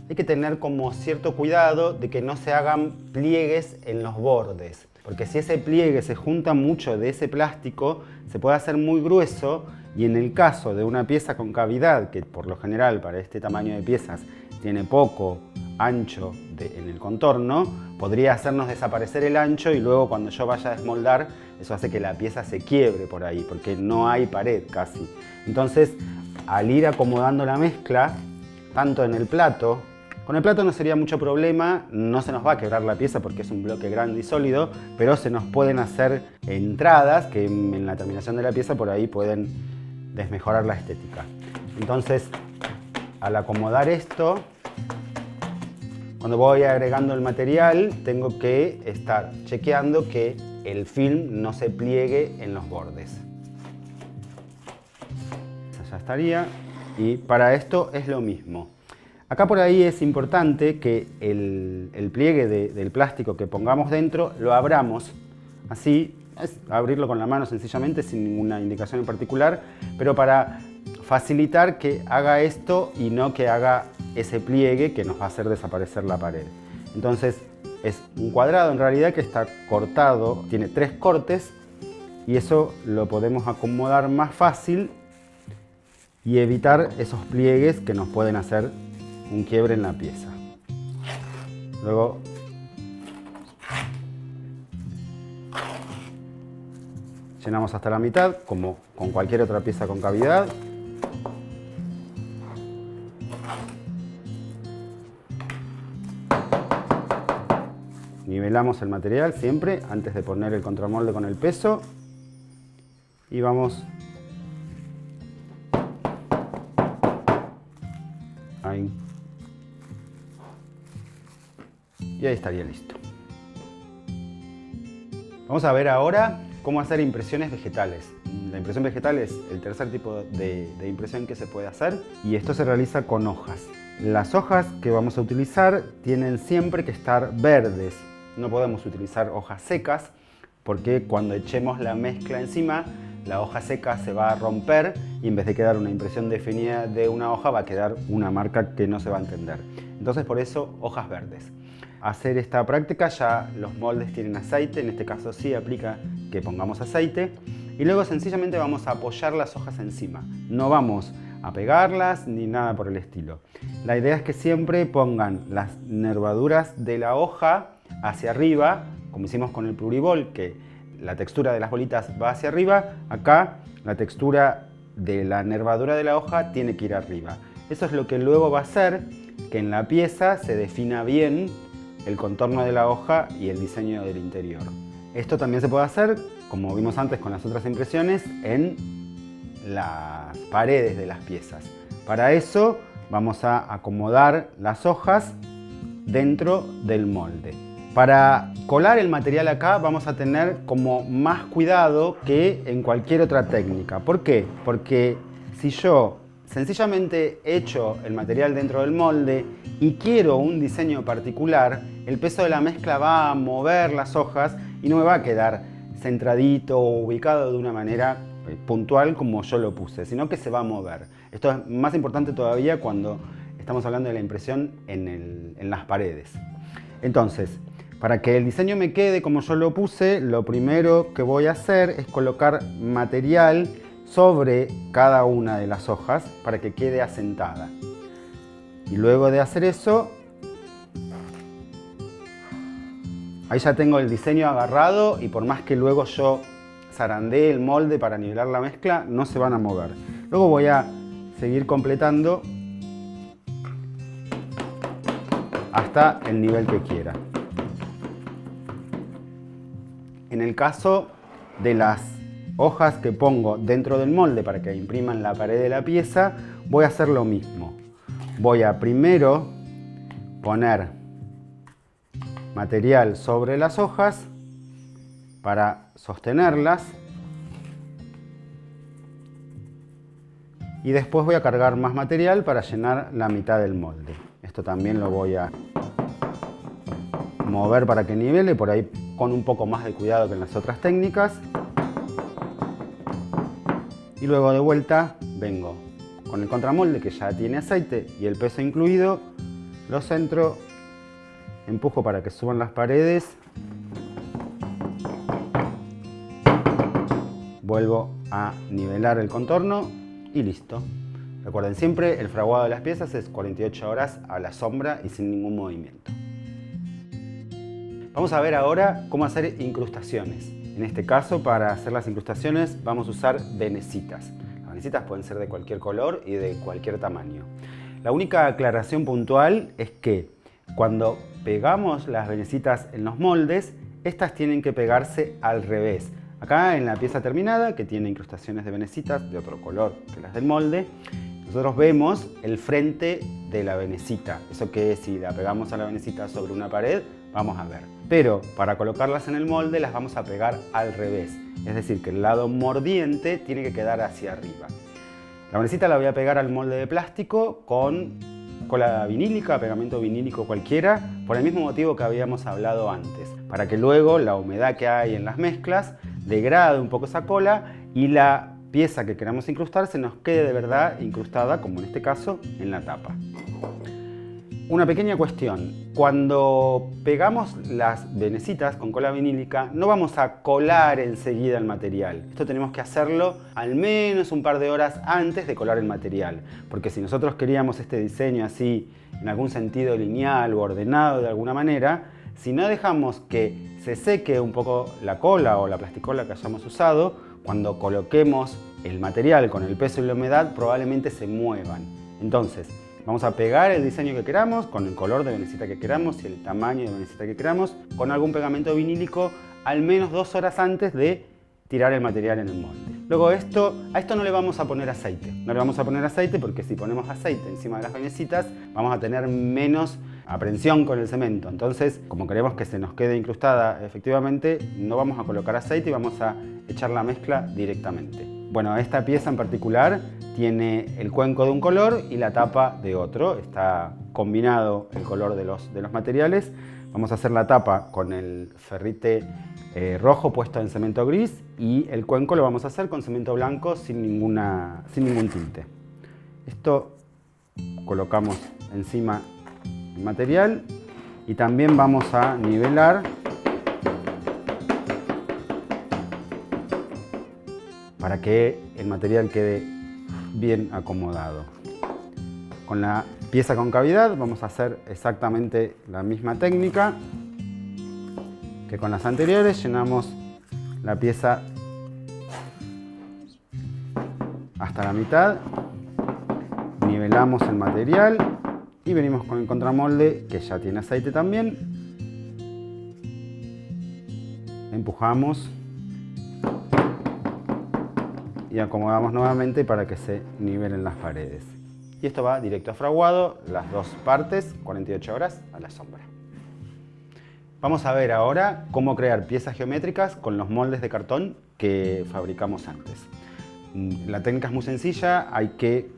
A: hay que tener como cierto cuidado de que no se hagan pliegues en los bordes. Porque si ese pliegue se junta mucho de ese plástico, se puede hacer muy grueso y en el caso de una pieza con cavidad, que por lo general para este tamaño de piezas tiene poco ancho en el contorno, podría hacernos desaparecer el ancho y luego cuando yo vaya a desmoldar, eso hace que la pieza se quiebre por ahí, porque no hay pared casi. Entonces, al ir acomodando la mezcla, tanto en el plato, con el plato no sería mucho problema, no se nos va a quebrar la pieza porque es un bloque grande y sólido, pero se nos pueden hacer entradas que en la terminación de la pieza por ahí pueden desmejorar la estética. Entonces, al acomodar esto, cuando voy agregando el material, tengo que estar chequeando que el film no se pliegue en los bordes. Esa ya estaría. Y para esto es lo mismo. Acá por ahí es importante que el pliegue del plástico que pongamos dentro lo abramos. Así, es abrirlo con la mano sencillamente, sin ninguna indicación en particular, pero para facilitar que haga esto y no que haga ese pliegue que nos va a hacer desaparecer la pared. Entonces es un cuadrado en realidad que está cortado, tiene 3 cortes y eso lo podemos acomodar más fácil y evitar esos pliegues que nos pueden hacer un quiebre en la pieza. Luego llenamos hasta la mitad, como con cualquier otra pieza con cavidad. Nivelamos el material siempre antes de poner el contramolde con el peso y vamos ahí. Y ahí estaría listo. Vamos a ver ahora cómo hacer impresiones vegetales. La impresión vegetal es el tercer tipo de impresión que se puede hacer y esto se realiza con hojas. Las hojas que vamos a utilizar tienen siempre que estar verdes. No podemos utilizar hojas secas porque cuando echemos la mezcla encima, la hoja seca se va a romper y en vez de quedar una impresión definida de una hoja, va a quedar una marca que no se va a entender. Entonces, por eso, hojas verdes. Hacer esta práctica, ya los moldes tienen aceite, en este caso sí aplica que pongamos aceite, y luego sencillamente vamos a apoyar las hojas encima. No vamos a pegarlas ni nada por el estilo. La idea es que siempre pongan las nervaduras de la hoja hacia arriba, como hicimos con el pluribol, que la textura de las bolitas va hacia arriba. Acá la textura de la nervadura de la hoja tiene que ir arriba. Eso es lo que luego va a hacer que en la pieza se defina bien el contorno de la hoja y el diseño del interior. Esto también se puede hacer, como vimos antes con las otras impresiones, en las paredes de las piezas. Para eso vamos a acomodar las hojas dentro del molde. Para colar el material acá vamos a tener como más cuidado que en cualquier otra técnica. ¿Por qué? Porque si yo sencillamente echo el material dentro del molde y quiero un diseño particular, el peso de la mezcla va a mover las hojas y no me va a quedar centradito o ubicado de una manera puntual como yo lo puse, sino que se va a mover. Esto es más importante todavía cuando estamos hablando de la impresión en las paredes. Entonces, para que el diseño me quede como yo lo puse, lo primero que voy a hacer es colocar material sobre cada una de las hojas para que quede asentada. Y luego de hacer eso, ahí ya tengo el diseño agarrado y por más que luego yo zarandee el molde para nivelar la mezcla, no se van a mover. Luego voy a seguir completando hasta el nivel que quiera. En el caso de las hojas que pongo dentro del molde para que impriman la pared de la pieza, voy a hacer lo mismo. Voy a primero poner material sobre las hojas para sostenerlas y después voy a cargar más material para llenar la mitad del molde. Esto también lo voy a mover para que nivele, por ahí con un poco más de cuidado que en las otras técnicas. Y luego de vuelta vengo con el contramolde que ya tiene aceite y el peso incluido, lo centro, empujo para que suban las paredes, vuelvo a nivelar el contorno y listo. Recuerden siempre, el fraguado de las piezas es 48 horas a la sombra y sin ningún movimiento. Vamos a ver ahora cómo hacer incrustaciones. En este caso, para hacer las incrustaciones vamos a usar venecitas. Las venecitas pueden ser de cualquier color y de cualquier tamaño. La única aclaración puntual es que cuando pegamos las venecitas en los moldes, estas tienen que pegarse al revés. Acá en la pieza terminada, que tiene incrustaciones de venecitas de otro color que las del molde, nosotros vemos el frente de la venecita. Eso que si la pegamos a la venecita sobre una pared, vamos a ver. Pero para colocarlas en el molde las vamos a pegar al revés. Es decir, que el lado mordiente tiene que quedar hacia arriba. La venecita la voy a pegar al molde de plástico con cola vinílica, pegamento vinílico cualquiera, por el mismo motivo que habíamos hablado antes. Para que luego la humedad que hay en las mezclas degrade un poco esa cola y la pieza que queramos incrustar se nos quede de verdad incrustada, como en este caso, en la tapa. Una pequeña cuestión, cuando pegamos las venecitas con cola vinílica no vamos a colar enseguida el material. Esto tenemos que hacerlo al menos un par de horas antes de colar el material, porque si nosotros queríamos este diseño así en algún sentido lineal o ordenado de alguna manera, si no dejamos que se seque un poco la cola o la plasticola que hayamos usado, cuando coloquemos el material con el peso y la humedad probablemente se muevan. Entonces, vamos a pegar el diseño que queramos, con el color de venecita que queramos y el tamaño de venecita que queramos, con algún pegamento vinílico al menos 2 horas antes de tirar el material en el molde. Luego a esto no le vamos a poner aceite. No le vamos a poner aceite porque si ponemos aceite encima de las venecitas vamos a tener menos aprensión con el cemento. Entonces, como queremos que se nos quede incrustada efectivamente, no vamos a colocar aceite y vamos a echar la mezcla directamente. Bueno, esta pieza en particular tiene el cuenco de un color y la tapa de otro. Está combinado el color de los materiales Vamos a hacer la tapa con el ferrite rojo puesto en cemento gris y el cuenco lo vamos a hacer con cemento blanco sin ningún tinte. Esto colocamos encima el material y también vamos a nivelar para que el material quede bien acomodado. Con la pieza con cavidad vamos a hacer exactamente la misma técnica que con las anteriores. Llenamos la pieza hasta la mitad, nivelamos el material y venimos con el contramolde que ya tiene aceite también. Empujamos y acomodamos nuevamente para que se nivelen las paredes. Y esto va directo a fraguado, las dos partes, 48 horas a la sombra. Vamos a ver ahora cómo crear piezas geométricas con los moldes de cartón que fabricamos antes. La técnica es muy sencilla, hay que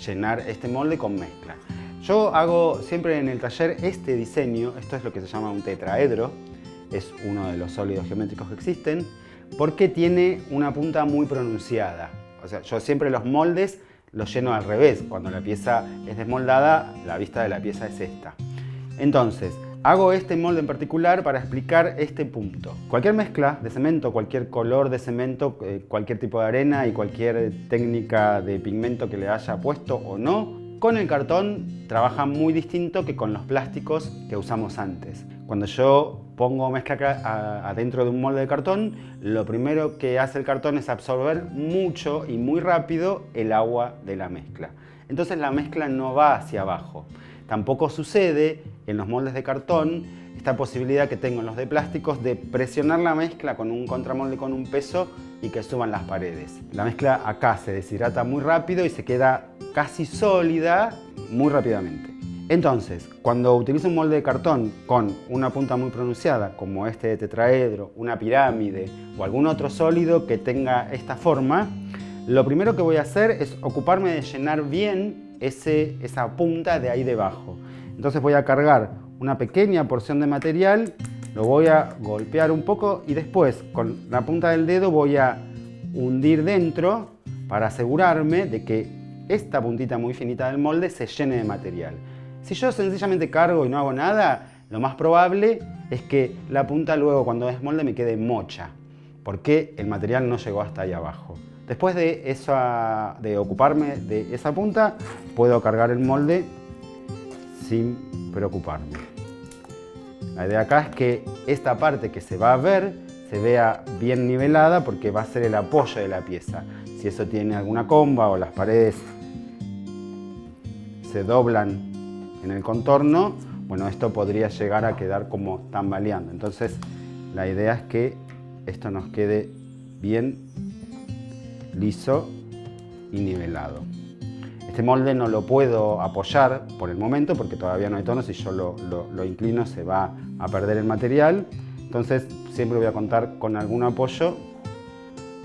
A: llenar este molde con mezcla. Yo hago siempre en el taller este diseño, esto es lo que se llama un tetraedro, es uno de los sólidos geométricos que existen, porque tiene una punta muy pronunciada. O sea, yo siempre los moldes los lleno al revés. Cuando la pieza es desmoldada, la vista de la pieza es esta. Entonces, hago este molde en particular para explicar este punto. Cualquier mezcla de cemento, cualquier color de cemento, cualquier tipo de arena y cualquier técnica de pigmento que le haya puesto o no, con el cartón trabaja muy distinto que con los plásticos que usamos antes. Cuando yo pongo mezcla adentro de un molde de cartón, lo primero que hace el cartón es absorber mucho y muy rápido el agua de la mezcla. Entonces la mezcla no va hacia abajo. Tampoco sucede en los moldes de cartón esta posibilidad que tengo en los de plásticos de presionar la mezcla con un contramolde con un peso y que suban las paredes. La mezcla acá se deshidrata muy rápido y se queda casi sólida muy rápidamente. Entonces, cuando utilizo un molde de cartón con una punta muy pronunciada, como este de tetraedro, una pirámide o algún otro sólido que tenga esta forma, lo primero que voy a hacer es ocuparme de llenar bien esa punta de ahí debajo. Entonces voy a cargar una pequeña porción de material, lo voy a golpear un poco y después con la punta del dedo voy a hundir dentro para asegurarme de que esta puntita muy finita del molde se llene de material. Si yo sencillamente cargo y no hago nada, lo más probable es que la punta luego cuando desmolde me quede mocha, porque el material no llegó hasta ahí abajo. Después de ocuparme de esa punta, puedo cargar el molde sin preocuparme. La idea acá es que esta parte que se va a ver se vea bien nivelada porque va a ser el apoyo de la pieza. Si eso tiene alguna comba o las paredes se doblan en el contorno, bueno, esto podría llegar a quedar como tambaleando. Entonces, la idea es que esto nos quede bien liso y nivelado. Este molde no lo puedo apoyar por el momento porque todavía no hay tono. Si yo lo inclino se va a perder el material. Entonces, siempre voy a contar con algún apoyo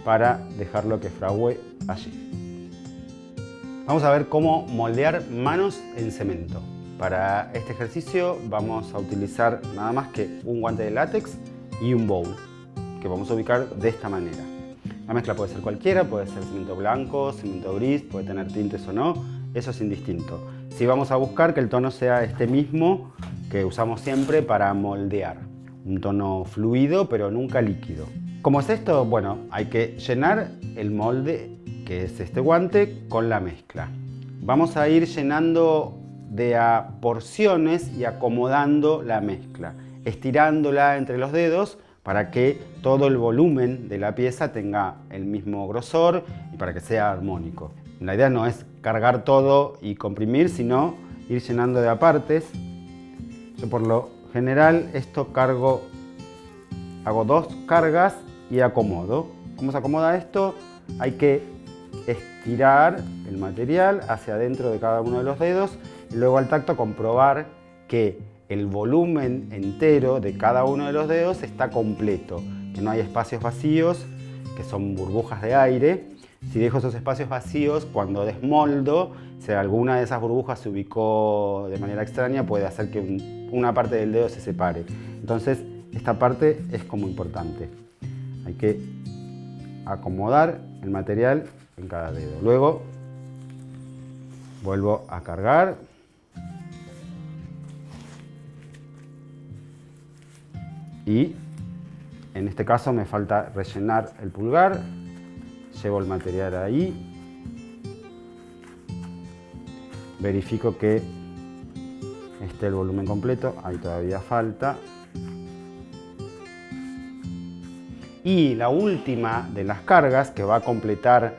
A: para dejarlo que fragüe allí. Vamos a ver cómo moldear manos en cemento. Para este ejercicio vamos a utilizar nada más que un guante de látex y un bowl que vamos a ubicar de esta manera. La mezcla puede ser cualquiera, puede ser cemento blanco, cemento gris, puede tener tintes o no, eso es indistinto. Sí vamos a buscar que el tono sea este mismo que usamos siempre para moldear. Un tono fluido pero nunca líquido. ¿Cómo es esto? Bueno, hay que llenar el molde, que es este guante, con la mezcla. Vamos a ir llenando de a porciones y acomodando la mezcla, estirándola entre los dedos para que todo el volumen de la pieza tenga el mismo grosor y para que sea armónico. La idea no es cargar todo y comprimir, sino ir llenando de a partes. Yo por lo general esto hago 2 cargas y acomodo. ¿Cómo se acomoda esto? Hay que estirar el material hacia adentro de cada uno de los dedos y luego al tacto comprobar que el volumen entero de cada uno de los dedos está completo, que no hay espacios vacíos, que son burbujas de aire. Si dejo esos espacios vacíos, cuando desmoldo, si alguna de esas burbujas se ubicó de manera extraña, puede hacer que una parte del dedo se separe. Entonces, esta parte es como importante. Hay que acomodar el material en cada dedo. Luego, vuelvo a cargar. Y en este caso me falta rellenar el pulgar. Llevo el material ahí. Verifico que esté el volumen completo. Ahí todavía falta. Y la última de las cargas que va a completar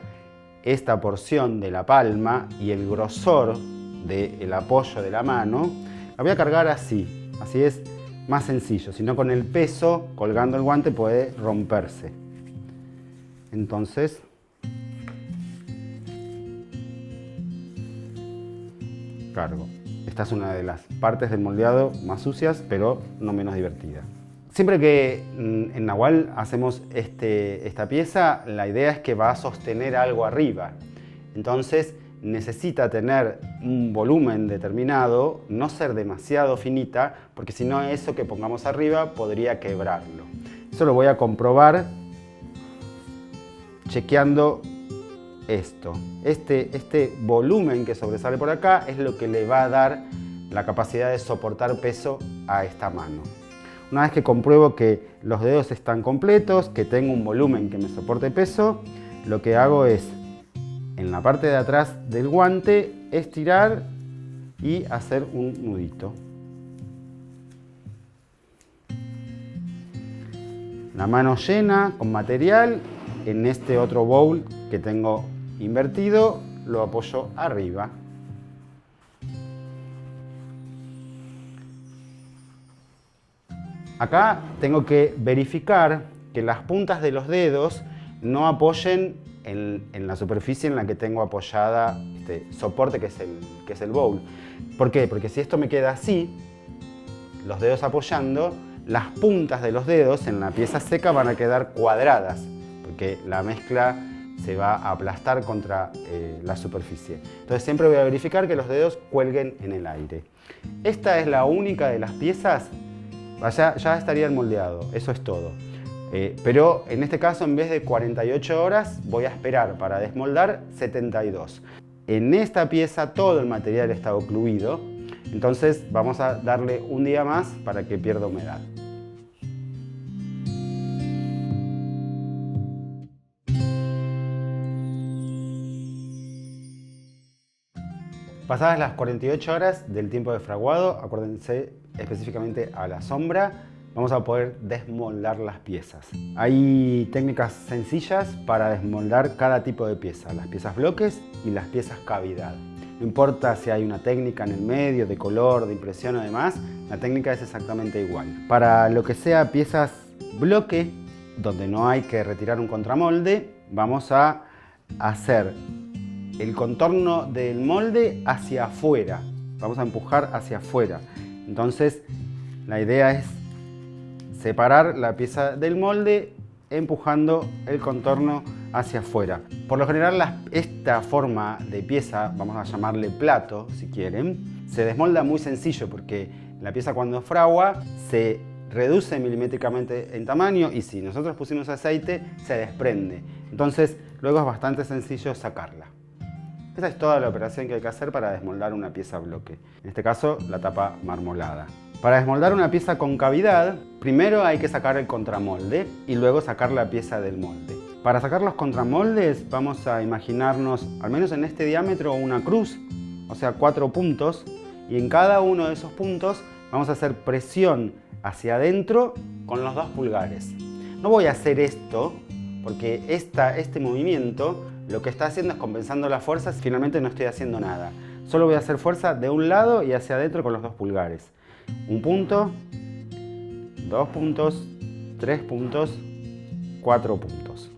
A: esta porción de la palma y el grosor del apoyo de la mano, la voy a cargar así. Así es más sencillo, si no con el peso colgando el guante puede romperse. Entonces cargo. Esta es una de las partes del moldeado más sucias, pero no menos divertida. Siempre que en Nahual hacemos esta pieza, la idea es que va a sostener algo arriba. Entonces necesita tener un volumen determinado, no ser demasiado finita, porque si no eso que pongamos arriba podría quebrarlo. Eso lo voy a comprobar chequeando esto. Este volumen que sobresale por acá es lo que le va a dar la capacidad de soportar peso a esta mano. Una vez que compruebo que los dedos están completos, que tengo un volumen que me soporte peso, lo que hago es, en la parte de atrás del guante, estirar y hacer un nudito. La mano llena con material, en este otro bowl que tengo invertido, lo apoyo arriba. Acá tengo que verificar que las puntas de los dedos no apoyen en la superficie en la que tengo apoyada este soporte que es el bowl. ¿Por qué? Porque si esto me queda así, los dedos apoyando, las puntas de los dedos en la pieza seca van a quedar cuadradas, porque la mezcla se va a aplastar contra la superficie. Entonces siempre voy a verificar que los dedos cuelguen en el aire. Esta es la única de las piezas. Ya estaría el moldeado, eso es todo. Pero en este caso, en vez de 48 horas, voy a esperar para desmoldar 72. En esta pieza todo el material está ocluido, entonces vamos a darle un día más para que pierda humedad. Pasadas las 48 horas del tiempo de fraguado, acuérdense específicamente a la sombra, vamos a poder desmoldar las piezas. Hay técnicas sencillas para desmoldar cada tipo de pieza, las piezas bloques y las piezas cavidad. No importa si hay una técnica en el medio, de color, de impresión o demás, la técnica es exactamente igual. Para lo que sea piezas bloque, donde no hay que retirar un contramolde, vamos a hacer el contorno del molde hacia afuera. Vamos a empujar hacia afuera. Entonces, la idea es separar la pieza del molde empujando el contorno hacia afuera. Por lo general, esta forma de pieza, vamos a llamarle plato si quieren, se desmolda muy sencillo porque la pieza cuando fragua se reduce milimétricamente en tamaño y si nosotros pusimos aceite se desprende. Entonces, luego es bastante sencillo sacarla. Esa es toda la operación que hay que hacer para desmoldar una pieza bloque. En este caso, la tapa marmolada. Para desmoldar una pieza con cavidad, primero hay que sacar el contramolde y luego sacar la pieza del molde. Para sacar los contramoldes vamos a imaginarnos, al menos en este diámetro, una cruz, o sea 4 puntos, y en cada uno de esos puntos vamos a hacer presión hacia adentro con los 2 pulgares. No voy a hacer esto porque este movimiento lo que está haciendo es compensando las fuerzas, finalmente no estoy haciendo nada. Solo voy a hacer fuerza de un lado y hacia adentro con los 2 pulgares. 1 punto, 2 puntos, 3 puntos, 4 puntos.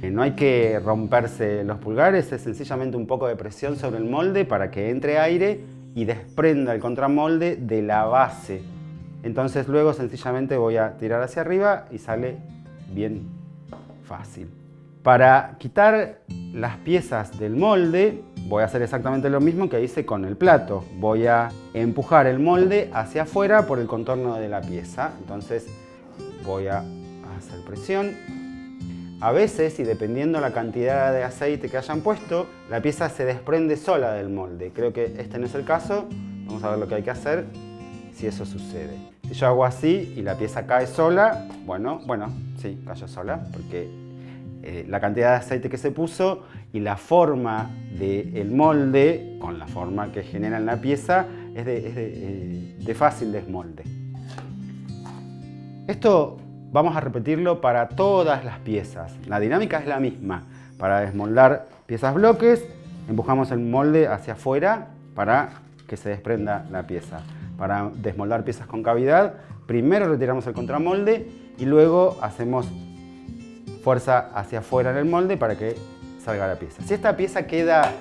A: No hay que romperse los pulgares, es sencillamente un poco de presión sobre el molde para que entre aire y desprenda el contramolde de la base. Entonces luego sencillamente voy a tirar hacia arriba y sale bien fácil. Para quitar las piezas del molde voy a hacer exactamente lo mismo que hice con el plato. Voy a empujar el molde hacia afuera por el contorno de la pieza. Entonces voy a hacer presión. A veces, y dependiendo la cantidad de aceite que hayan puesto, la pieza se desprende sola del molde. Creo que este no es el caso. Vamos a ver lo que hay que hacer si eso sucede. Si yo hago así y la pieza cae sola, bueno, sí, cayó sola, porque la cantidad de aceite que se puso y la forma del molde, con la forma que genera en la pieza, es de fácil desmolde. Esto vamos a repetirlo para todas las piezas. La dinámica es la misma. Para desmoldar piezas bloques, empujamos el molde hacia afuera para que se desprenda la pieza. Para desmoldar piezas con cavidad, primero retiramos el contramolde y luego hacemos fuerza hacia afuera en el molde para que salga la pieza. Si esta pieza queda,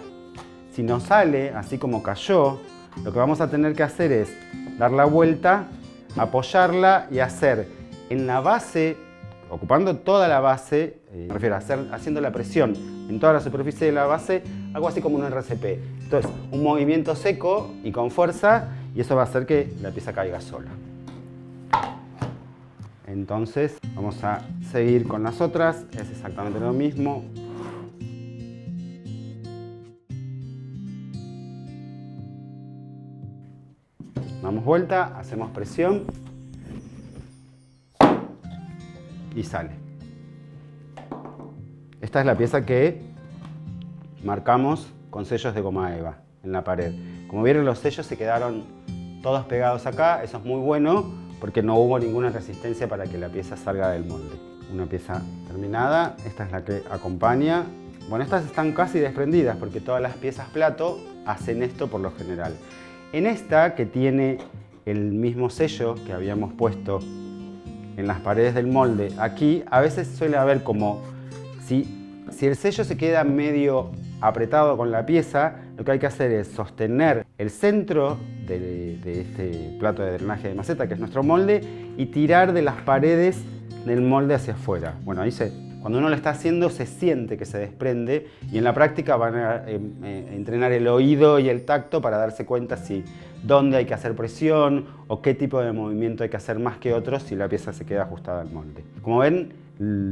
A: si no sale así como cayó, lo que vamos a tener que hacer es dar la vuelta, apoyarla y hacer en la base, ocupando toda la base, me refiero a haciendo la presión en toda la superficie de la base, algo así como un RCP. Entonces, un movimiento seco y con fuerza, y eso va a hacer que la pieza caiga sola. Entonces, vamos a seguir con las otras, es exactamente lo mismo. Damos vuelta, hacemos presión y sale. Esta es la pieza que marcamos con sellos de goma eva en la pared. Como vieron, los sellos se quedaron todos pegados acá, eso es muy bueno porque no hubo ninguna resistencia para que la pieza salga del molde. Una pieza terminada, esta es la que acompaña. Bueno, estas están casi desprendidas porque todas las piezas plato hacen esto por lo general. En esta, que tiene el mismo sello que habíamos puesto en las paredes del molde, aquí a veces suele haber como, si el sello se queda medio apretado con la pieza, lo que hay que hacer es sostener el centro de este plato de drenaje de maceta, que es nuestro molde, y tirar de las paredes del molde hacia afuera. Bueno, ahí cuando uno lo está haciendo se siente que se desprende, y en la práctica van a entrenar el oído y el tacto para darse cuenta dónde hay que hacer presión o qué tipo de movimiento hay que hacer más que otros si la pieza se queda ajustada al molde. Como ven,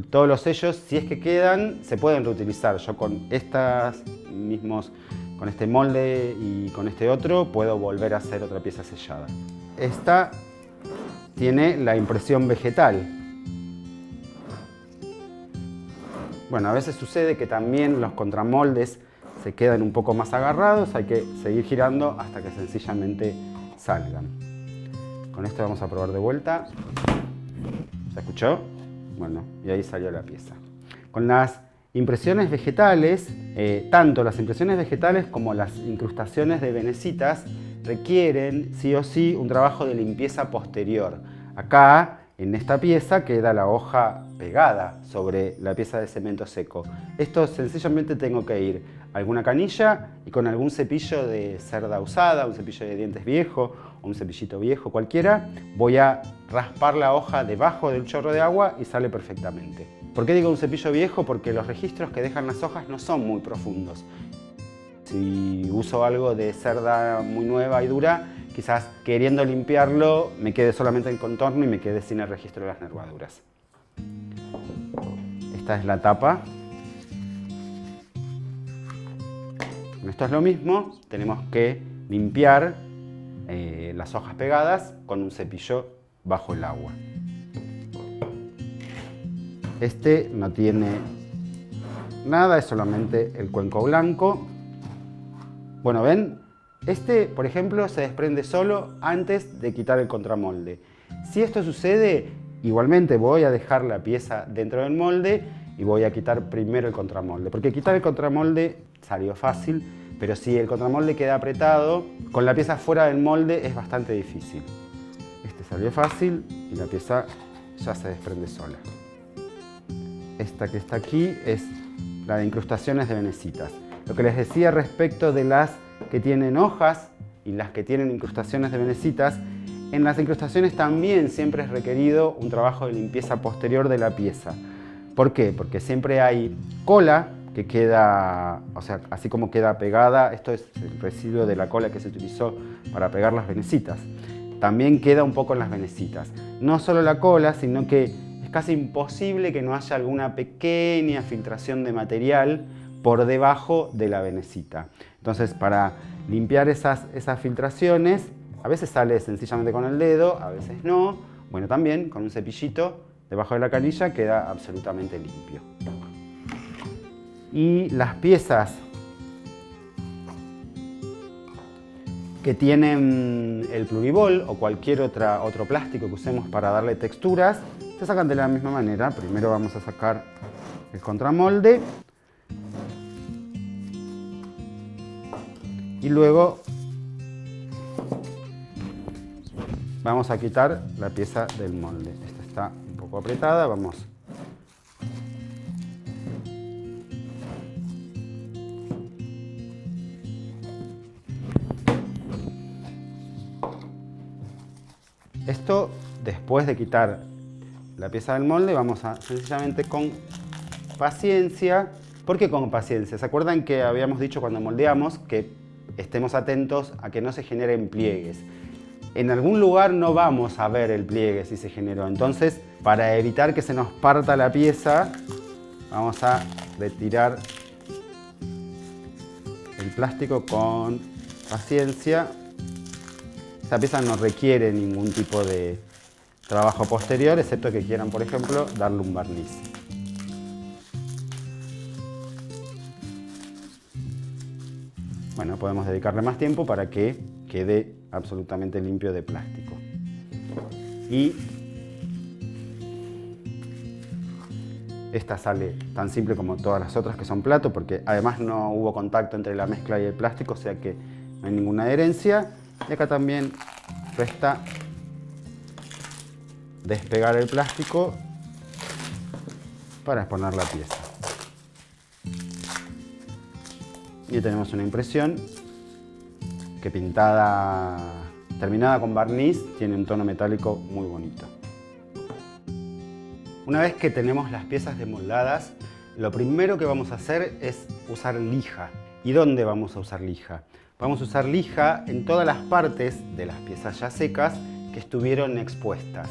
A: todos los sellos, si es que quedan, se pueden reutilizar. Yo con con este molde y con este otro, puedo volver a hacer otra pieza sellada. Esta tiene la impresión vegetal. Bueno, a veces sucede que también los contramoldes se quedan un poco más agarrados, hay que seguir girando hasta que sencillamente salgan. Con esto vamos a probar de vuelta. ¿Se escuchó? Bueno, y ahí salió la pieza. Con las impresiones vegetales, tanto las impresiones vegetales como las incrustaciones de venecitas requieren sí o sí un trabajo de limpieza posterior. Acá, en esta pieza, queda la hoja pegada sobre la pieza de cemento seco. Esto sencillamente tengo que ir a alguna canilla y con algún cepillo de cerda usada, un cepillo de dientes viejo o un cepillito viejo cualquiera, voy a raspar la hoja debajo del chorro de agua y sale perfectamente. ¿Por qué digo un cepillo viejo? Porque los registros que dejan las hojas no son muy profundos. Si uso algo de cerda muy nueva y dura, quizás queriendo limpiarlo me quede solamente el contorno y me quede sin el registro de las nervaduras. Esta es la tapa. Esto es lo mismo, tenemos que limpiar las hojas pegadas con un cepillo bajo el agua. Este no tiene nada, es solamente el cuenco blanco. Bueno, ¿ven? Este, por ejemplo, se desprende solo antes de quitar el contramolde. Si esto sucede, igualmente voy a dejar la pieza dentro del molde y voy a quitar primero el contramolde. Porque quitar el contramolde salió fácil, pero si el contramolde queda apretado, con la pieza fuera del molde es bastante difícil. Este salió fácil y la pieza ya se desprende sola. Esta que está aquí es la de incrustaciones de venecitas. Lo que les decía respecto de las que tienen hojas y las que tienen incrustaciones de venecitas, en las incrustaciones también siempre es requerido un trabajo de limpieza posterior de la pieza. ¿Por qué? Porque siempre hay cola que queda, o sea, así como queda pegada, esto es el residuo de la cola que se utilizó para pegar las venecitas. También queda un poco en las venecitas. No solo la cola, sino que es casi imposible que no haya alguna pequeña filtración de material por debajo de la venecita. Entonces, para limpiar esas filtraciones, a veces sale sencillamente con el dedo, a veces no. Bueno, también con un cepillito debajo de la canilla queda absolutamente limpio. Y las piezas que tienen el pluribol o cualquier otro plástico que usemos para darle texturas, se sacan de la misma manera. Primero vamos a sacar el contramolde y luego vamos a quitar la pieza del molde. Esta está un poco apretada, vamos. Esto, después de quitar la pieza del molde, vamos a sencillamente con paciencia. ¿Por qué con paciencia? ¿Se acuerdan que habíamos dicho cuando moldeamos que estemos atentos a que no se generen pliegues? En algún lugar no vamos a ver el pliegue si se generó. Entonces, para evitar que se nos parta la pieza, vamos a retirar el plástico con paciencia. Esta pieza no requiere ningún tipo de trabajo posterior, excepto que quieran, por ejemplo, darle un barniz. Bueno, podemos dedicarle más tiempo para que quede absolutamente limpio de plástico. Y esta sale tan simple como todas las otras que son plato, porque además no hubo contacto entre la mezcla y el plástico, o sea que no hay ninguna adherencia. Y acá también resta despegar el plástico para exponer la pieza. Y tenemos una impresión que terminada con barniz, tiene un tono metálico muy bonito. Una vez que tenemos las piezas demoldadas, lo primero que vamos a hacer es usar lija. ¿Y dónde vamos a usar lija? Vamos a usar lija en todas las partes de las piezas ya secas que estuvieron expuestas.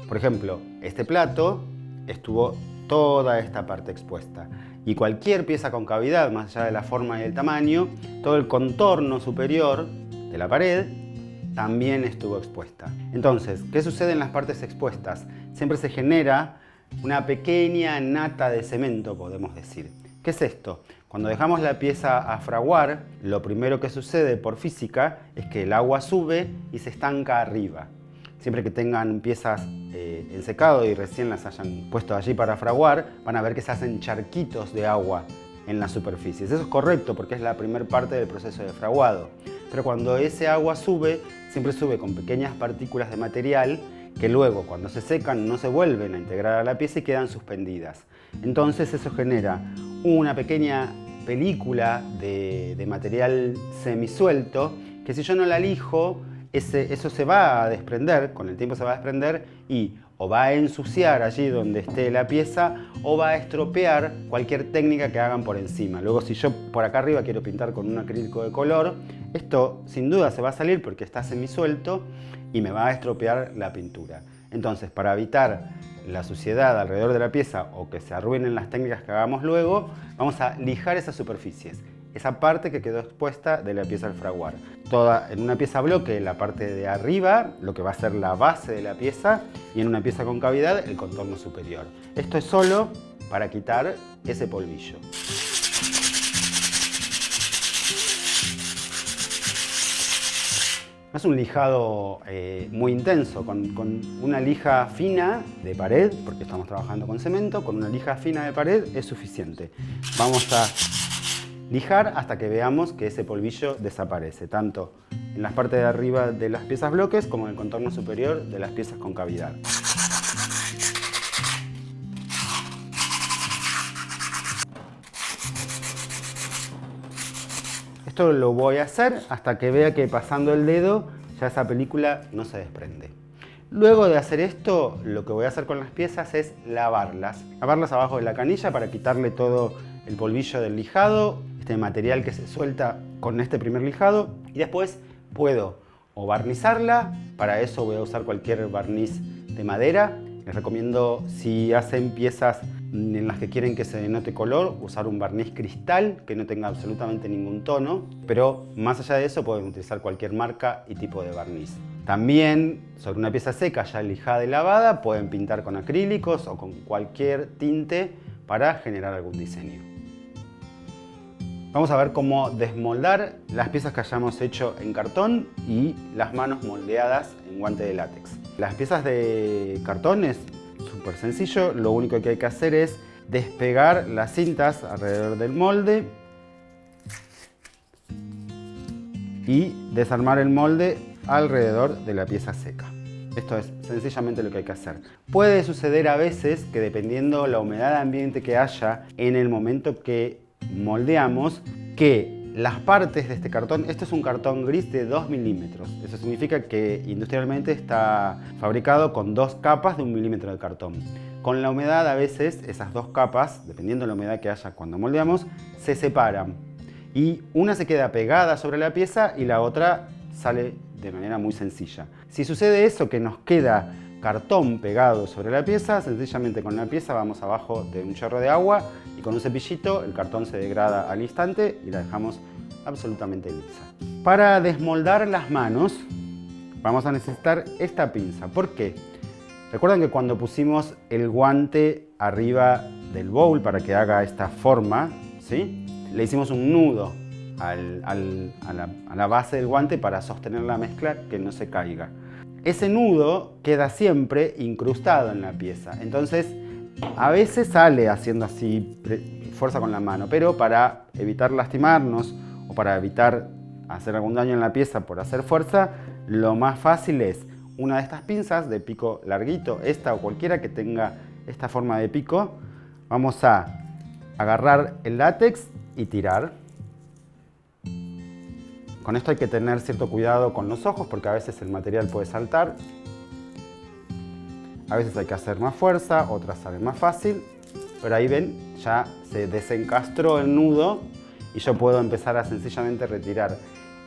A: Por ejemplo, este plato estuvo toda esta parte expuesta. Y cualquier pieza con cavidad, más allá de la forma y el tamaño, todo el contorno superior de la pared también estuvo expuesta. Entonces, ¿qué sucede en las partes expuestas? Siempre se genera una pequeña nata de cemento, podemos decir. ¿Qué es esto? Cuando dejamos la pieza a fraguar, lo primero que sucede por física es que el agua sube y se estanca arriba. Siempre que tengan piezas en secado y recién las hayan puesto allí para fraguar, van a ver que se hacen charquitos de agua en las superficies. Eso es correcto porque es la primera parte del proceso de fraguado. Pero cuando ese agua sube, siempre sube con pequeñas partículas de material que luego, cuando se secan, no se vuelven a integrar a la pieza y quedan suspendidas. Entonces eso genera una pequeña película de material semisuelto que si yo no la lijo, eso se va a desprender, con el tiempo se va a desprender y o va a ensuciar allí donde esté la pieza o va a estropear cualquier técnica que hagan por encima. Luego si yo por acá arriba quiero pintar con un acrílico de color, esto sin duda se va a salir porque está semisuelto y me va a estropear la pintura. Entonces, para evitar la suciedad alrededor de la pieza o que se arruinen las técnicas que hagamos luego, vamos a lijar esas superficies, esa parte que quedó expuesta de la pieza al fraguar. Toda en una pieza bloque, la parte de arriba, lo que va a ser la base de la pieza, y en una pieza con cavidad, el contorno superior. Esto es solo para quitar ese polvillo. No es un lijado muy intenso, con una lija fina de pared, porque estamos trabajando con cemento, con una lija fina de pared es suficiente. Vamos a lijar hasta que veamos que ese polvillo desaparece, tanto en las partes de arriba de las piezas bloques como en el contorno superior de las piezas con cavidad. Esto lo voy a hacer hasta que vea que pasando el dedo ya esa película no se desprende. Luego de hacer esto, lo que voy a hacer con las piezas es lavarlas. Lavarlas abajo de la canilla para quitarle todo el polvillo del lijado, este material que se suelta con este primer lijado. Y después puedo o barnizarla, para eso voy a usar cualquier barniz de madera. Les recomiendo, si hacen piezas en las que quieren que se denote color, usar un barniz cristal que no tenga absolutamente ningún tono, pero más allá de eso pueden utilizar cualquier marca y tipo de barniz. También sobre una pieza seca ya lijada y lavada pueden pintar con acrílicos o con cualquier tinte para generar algún diseño. Vamos a ver cómo desmoldar las piezas que hayamos hecho en cartón y las manos moldeadas en guante de látex. Las piezas de cartón es súper sencillo, lo único que hay que hacer es despegar las cintas alrededor del molde y desarmar el molde alrededor de la pieza seca. Esto es sencillamente lo que hay que hacer. Puede suceder a veces que, dependiendo la humedad ambiente que haya en el momento que moldeamos, que las partes de este cartón, esto es un cartón gris de 2 milímetros. Eso significa que industrialmente está fabricado con 2 capas de 1 milímetro de cartón. Con la humedad, a veces esas 2 capas, dependiendo de la humedad que haya cuando moldeamos, se separan. Y una se queda pegada sobre la pieza y la otra sale de manera muy sencilla. Si sucede eso, que nos queda cartón pegado sobre la pieza, sencillamente con la pieza vamos abajo de un chorro de agua y con un cepillito el cartón se degrada al instante y la dejamos absolutamente lisa. Para desmoldar las manos vamos a necesitar esta pinza. ¿Por qué? Recuerdan que cuando pusimos el guante arriba del bowl para que haga esta forma, ¿sí?, le hicimos un nudo a la base del guante para sostener la mezcla, que no se caiga. Ese nudo queda siempre incrustado en la pieza, entonces a veces sale haciendo así fuerza con la mano, pero para evitar lastimarnos o para evitar hacer algún daño en la pieza por hacer fuerza, lo más fácil es una de estas pinzas de pico larguito, esta o cualquiera que tenga esta forma de pico. Vamos a agarrar el látex y tirar. Con esto hay que tener cierto cuidado con los ojos porque a veces el material puede saltar. A veces hay que hacer más fuerza, otras sale más fácil. Pero ahí ven, ya se desencastró el nudo y yo puedo empezar a sencillamente retirar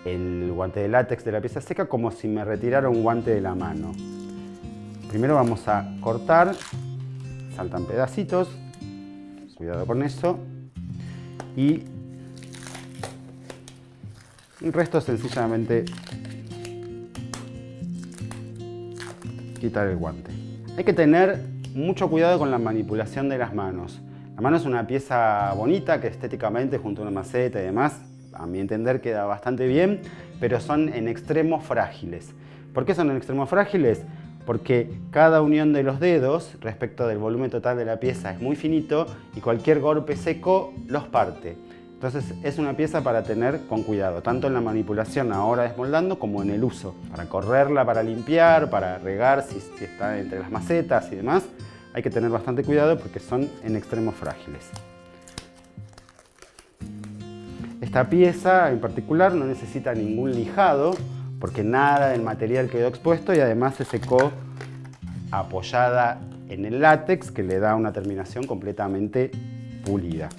A: el guante de látex de la pieza seca como si me retirara un guante de la mano. Primero vamos a cortar, saltan pedacitos, cuidado con eso. Y el resto sencillamente quitar el guante. Hay que tener mucho cuidado con la manipulación de las manos. La mano es una pieza bonita que estéticamente, junto a una maceta y demás, a mi entender queda bastante bien, pero son en extremos frágiles. ¿Por qué son en extremos frágiles? Porque cada unión de los dedos respecto del volumen total de la pieza es muy finito y cualquier golpe seco los parte. Entonces es una pieza para tener con cuidado, tanto en la manipulación ahora desmoldando como en el uso. Para correrla, para limpiar, para regar si está entre las macetas y demás, hay que tener bastante cuidado porque son en extremos frágiles. Esta pieza en particular no necesita ningún lijado porque nada del material quedó expuesto y además se secó apoyada en el látex, que le da una terminación completamente pulida.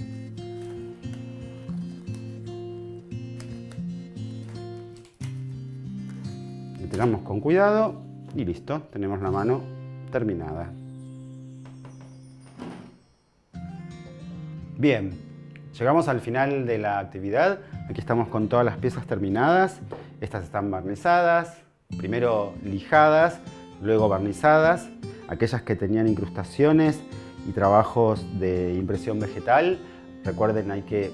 A: Le tiramos con cuidado y listo, tenemos la mano terminada. Bien, llegamos al final de la actividad. Aquí estamos con todas las piezas terminadas. Estas están barnizadas, primero lijadas, luego barnizadas. Aquellas que tenían incrustaciones y trabajos de impresión vegetal, recuerden, hay que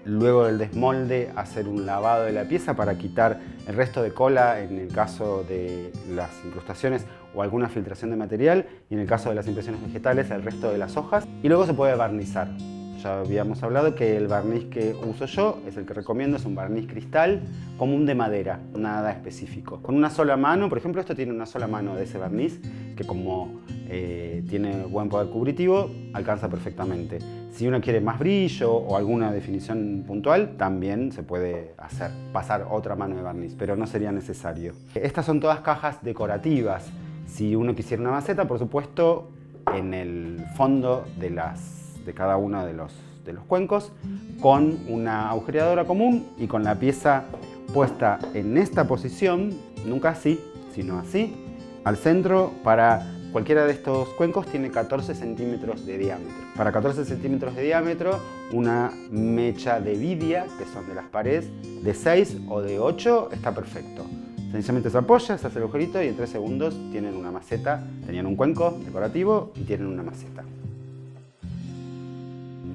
A: luego del desmolde hacer un lavado de la pieza para quitar el resto de cola en el caso de las incrustaciones o alguna filtración de material, y en el caso de las impresiones vegetales el resto de las hojas, y luego se puede barnizar. Ya habíamos hablado que el barniz que uso yo, es el que recomiendo, es un barniz cristal común de madera, nada específico. Con una sola mano, por ejemplo, esto tiene una sola mano de ese barniz, que como tiene buen poder cubritivo, alcanza perfectamente. Si uno quiere más brillo o alguna definición puntual, también se puede pasar otra mano de barniz, pero no sería necesario. Estas son todas cajas decorativas. Si uno quisiera una maceta, por supuesto, en el fondo de cada uno de los cuencos, con una agujereadora común y con la pieza puesta en esta posición, nunca así, sino así, al centro. Para cualquiera de estos cuencos tiene 14 centímetros de diámetro. Para 14 centímetros de diámetro, una mecha de vidia, que son de las paredes, de 6 o de 8 está perfecto. Sencillamente se apoya, se hace el agujerito y en 3 segundos tienen una maceta. Tenían un cuenco decorativo y tienen una maceta.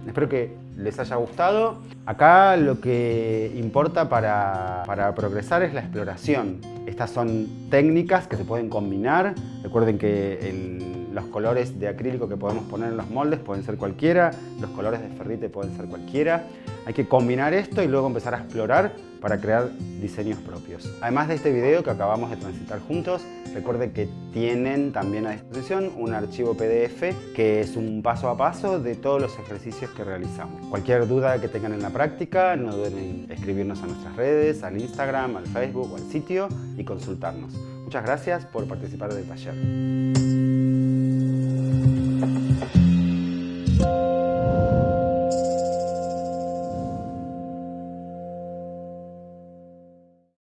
A: Espero que les haya gustado. Acá lo que importa para progresar es la exploración. Estas son técnicas que se pueden combinar. Recuerden que los colores de acrílico que podemos poner en los moldes pueden ser cualquiera, los colores de ferrite pueden ser cualquiera. Hay que combinar esto y luego empezar a explorar para crear diseños propios. Además de este video que acabamos de transitar juntos, recuerden que tienen también a disposición un archivo PDF que es un paso a paso de todos los ejercicios que realizamos. Cualquier duda que tengan en la práctica, no duden en escribirnos a nuestras redes, al Instagram, al Facebook o al sitio y consultarnos. Muchas gracias por participar del taller.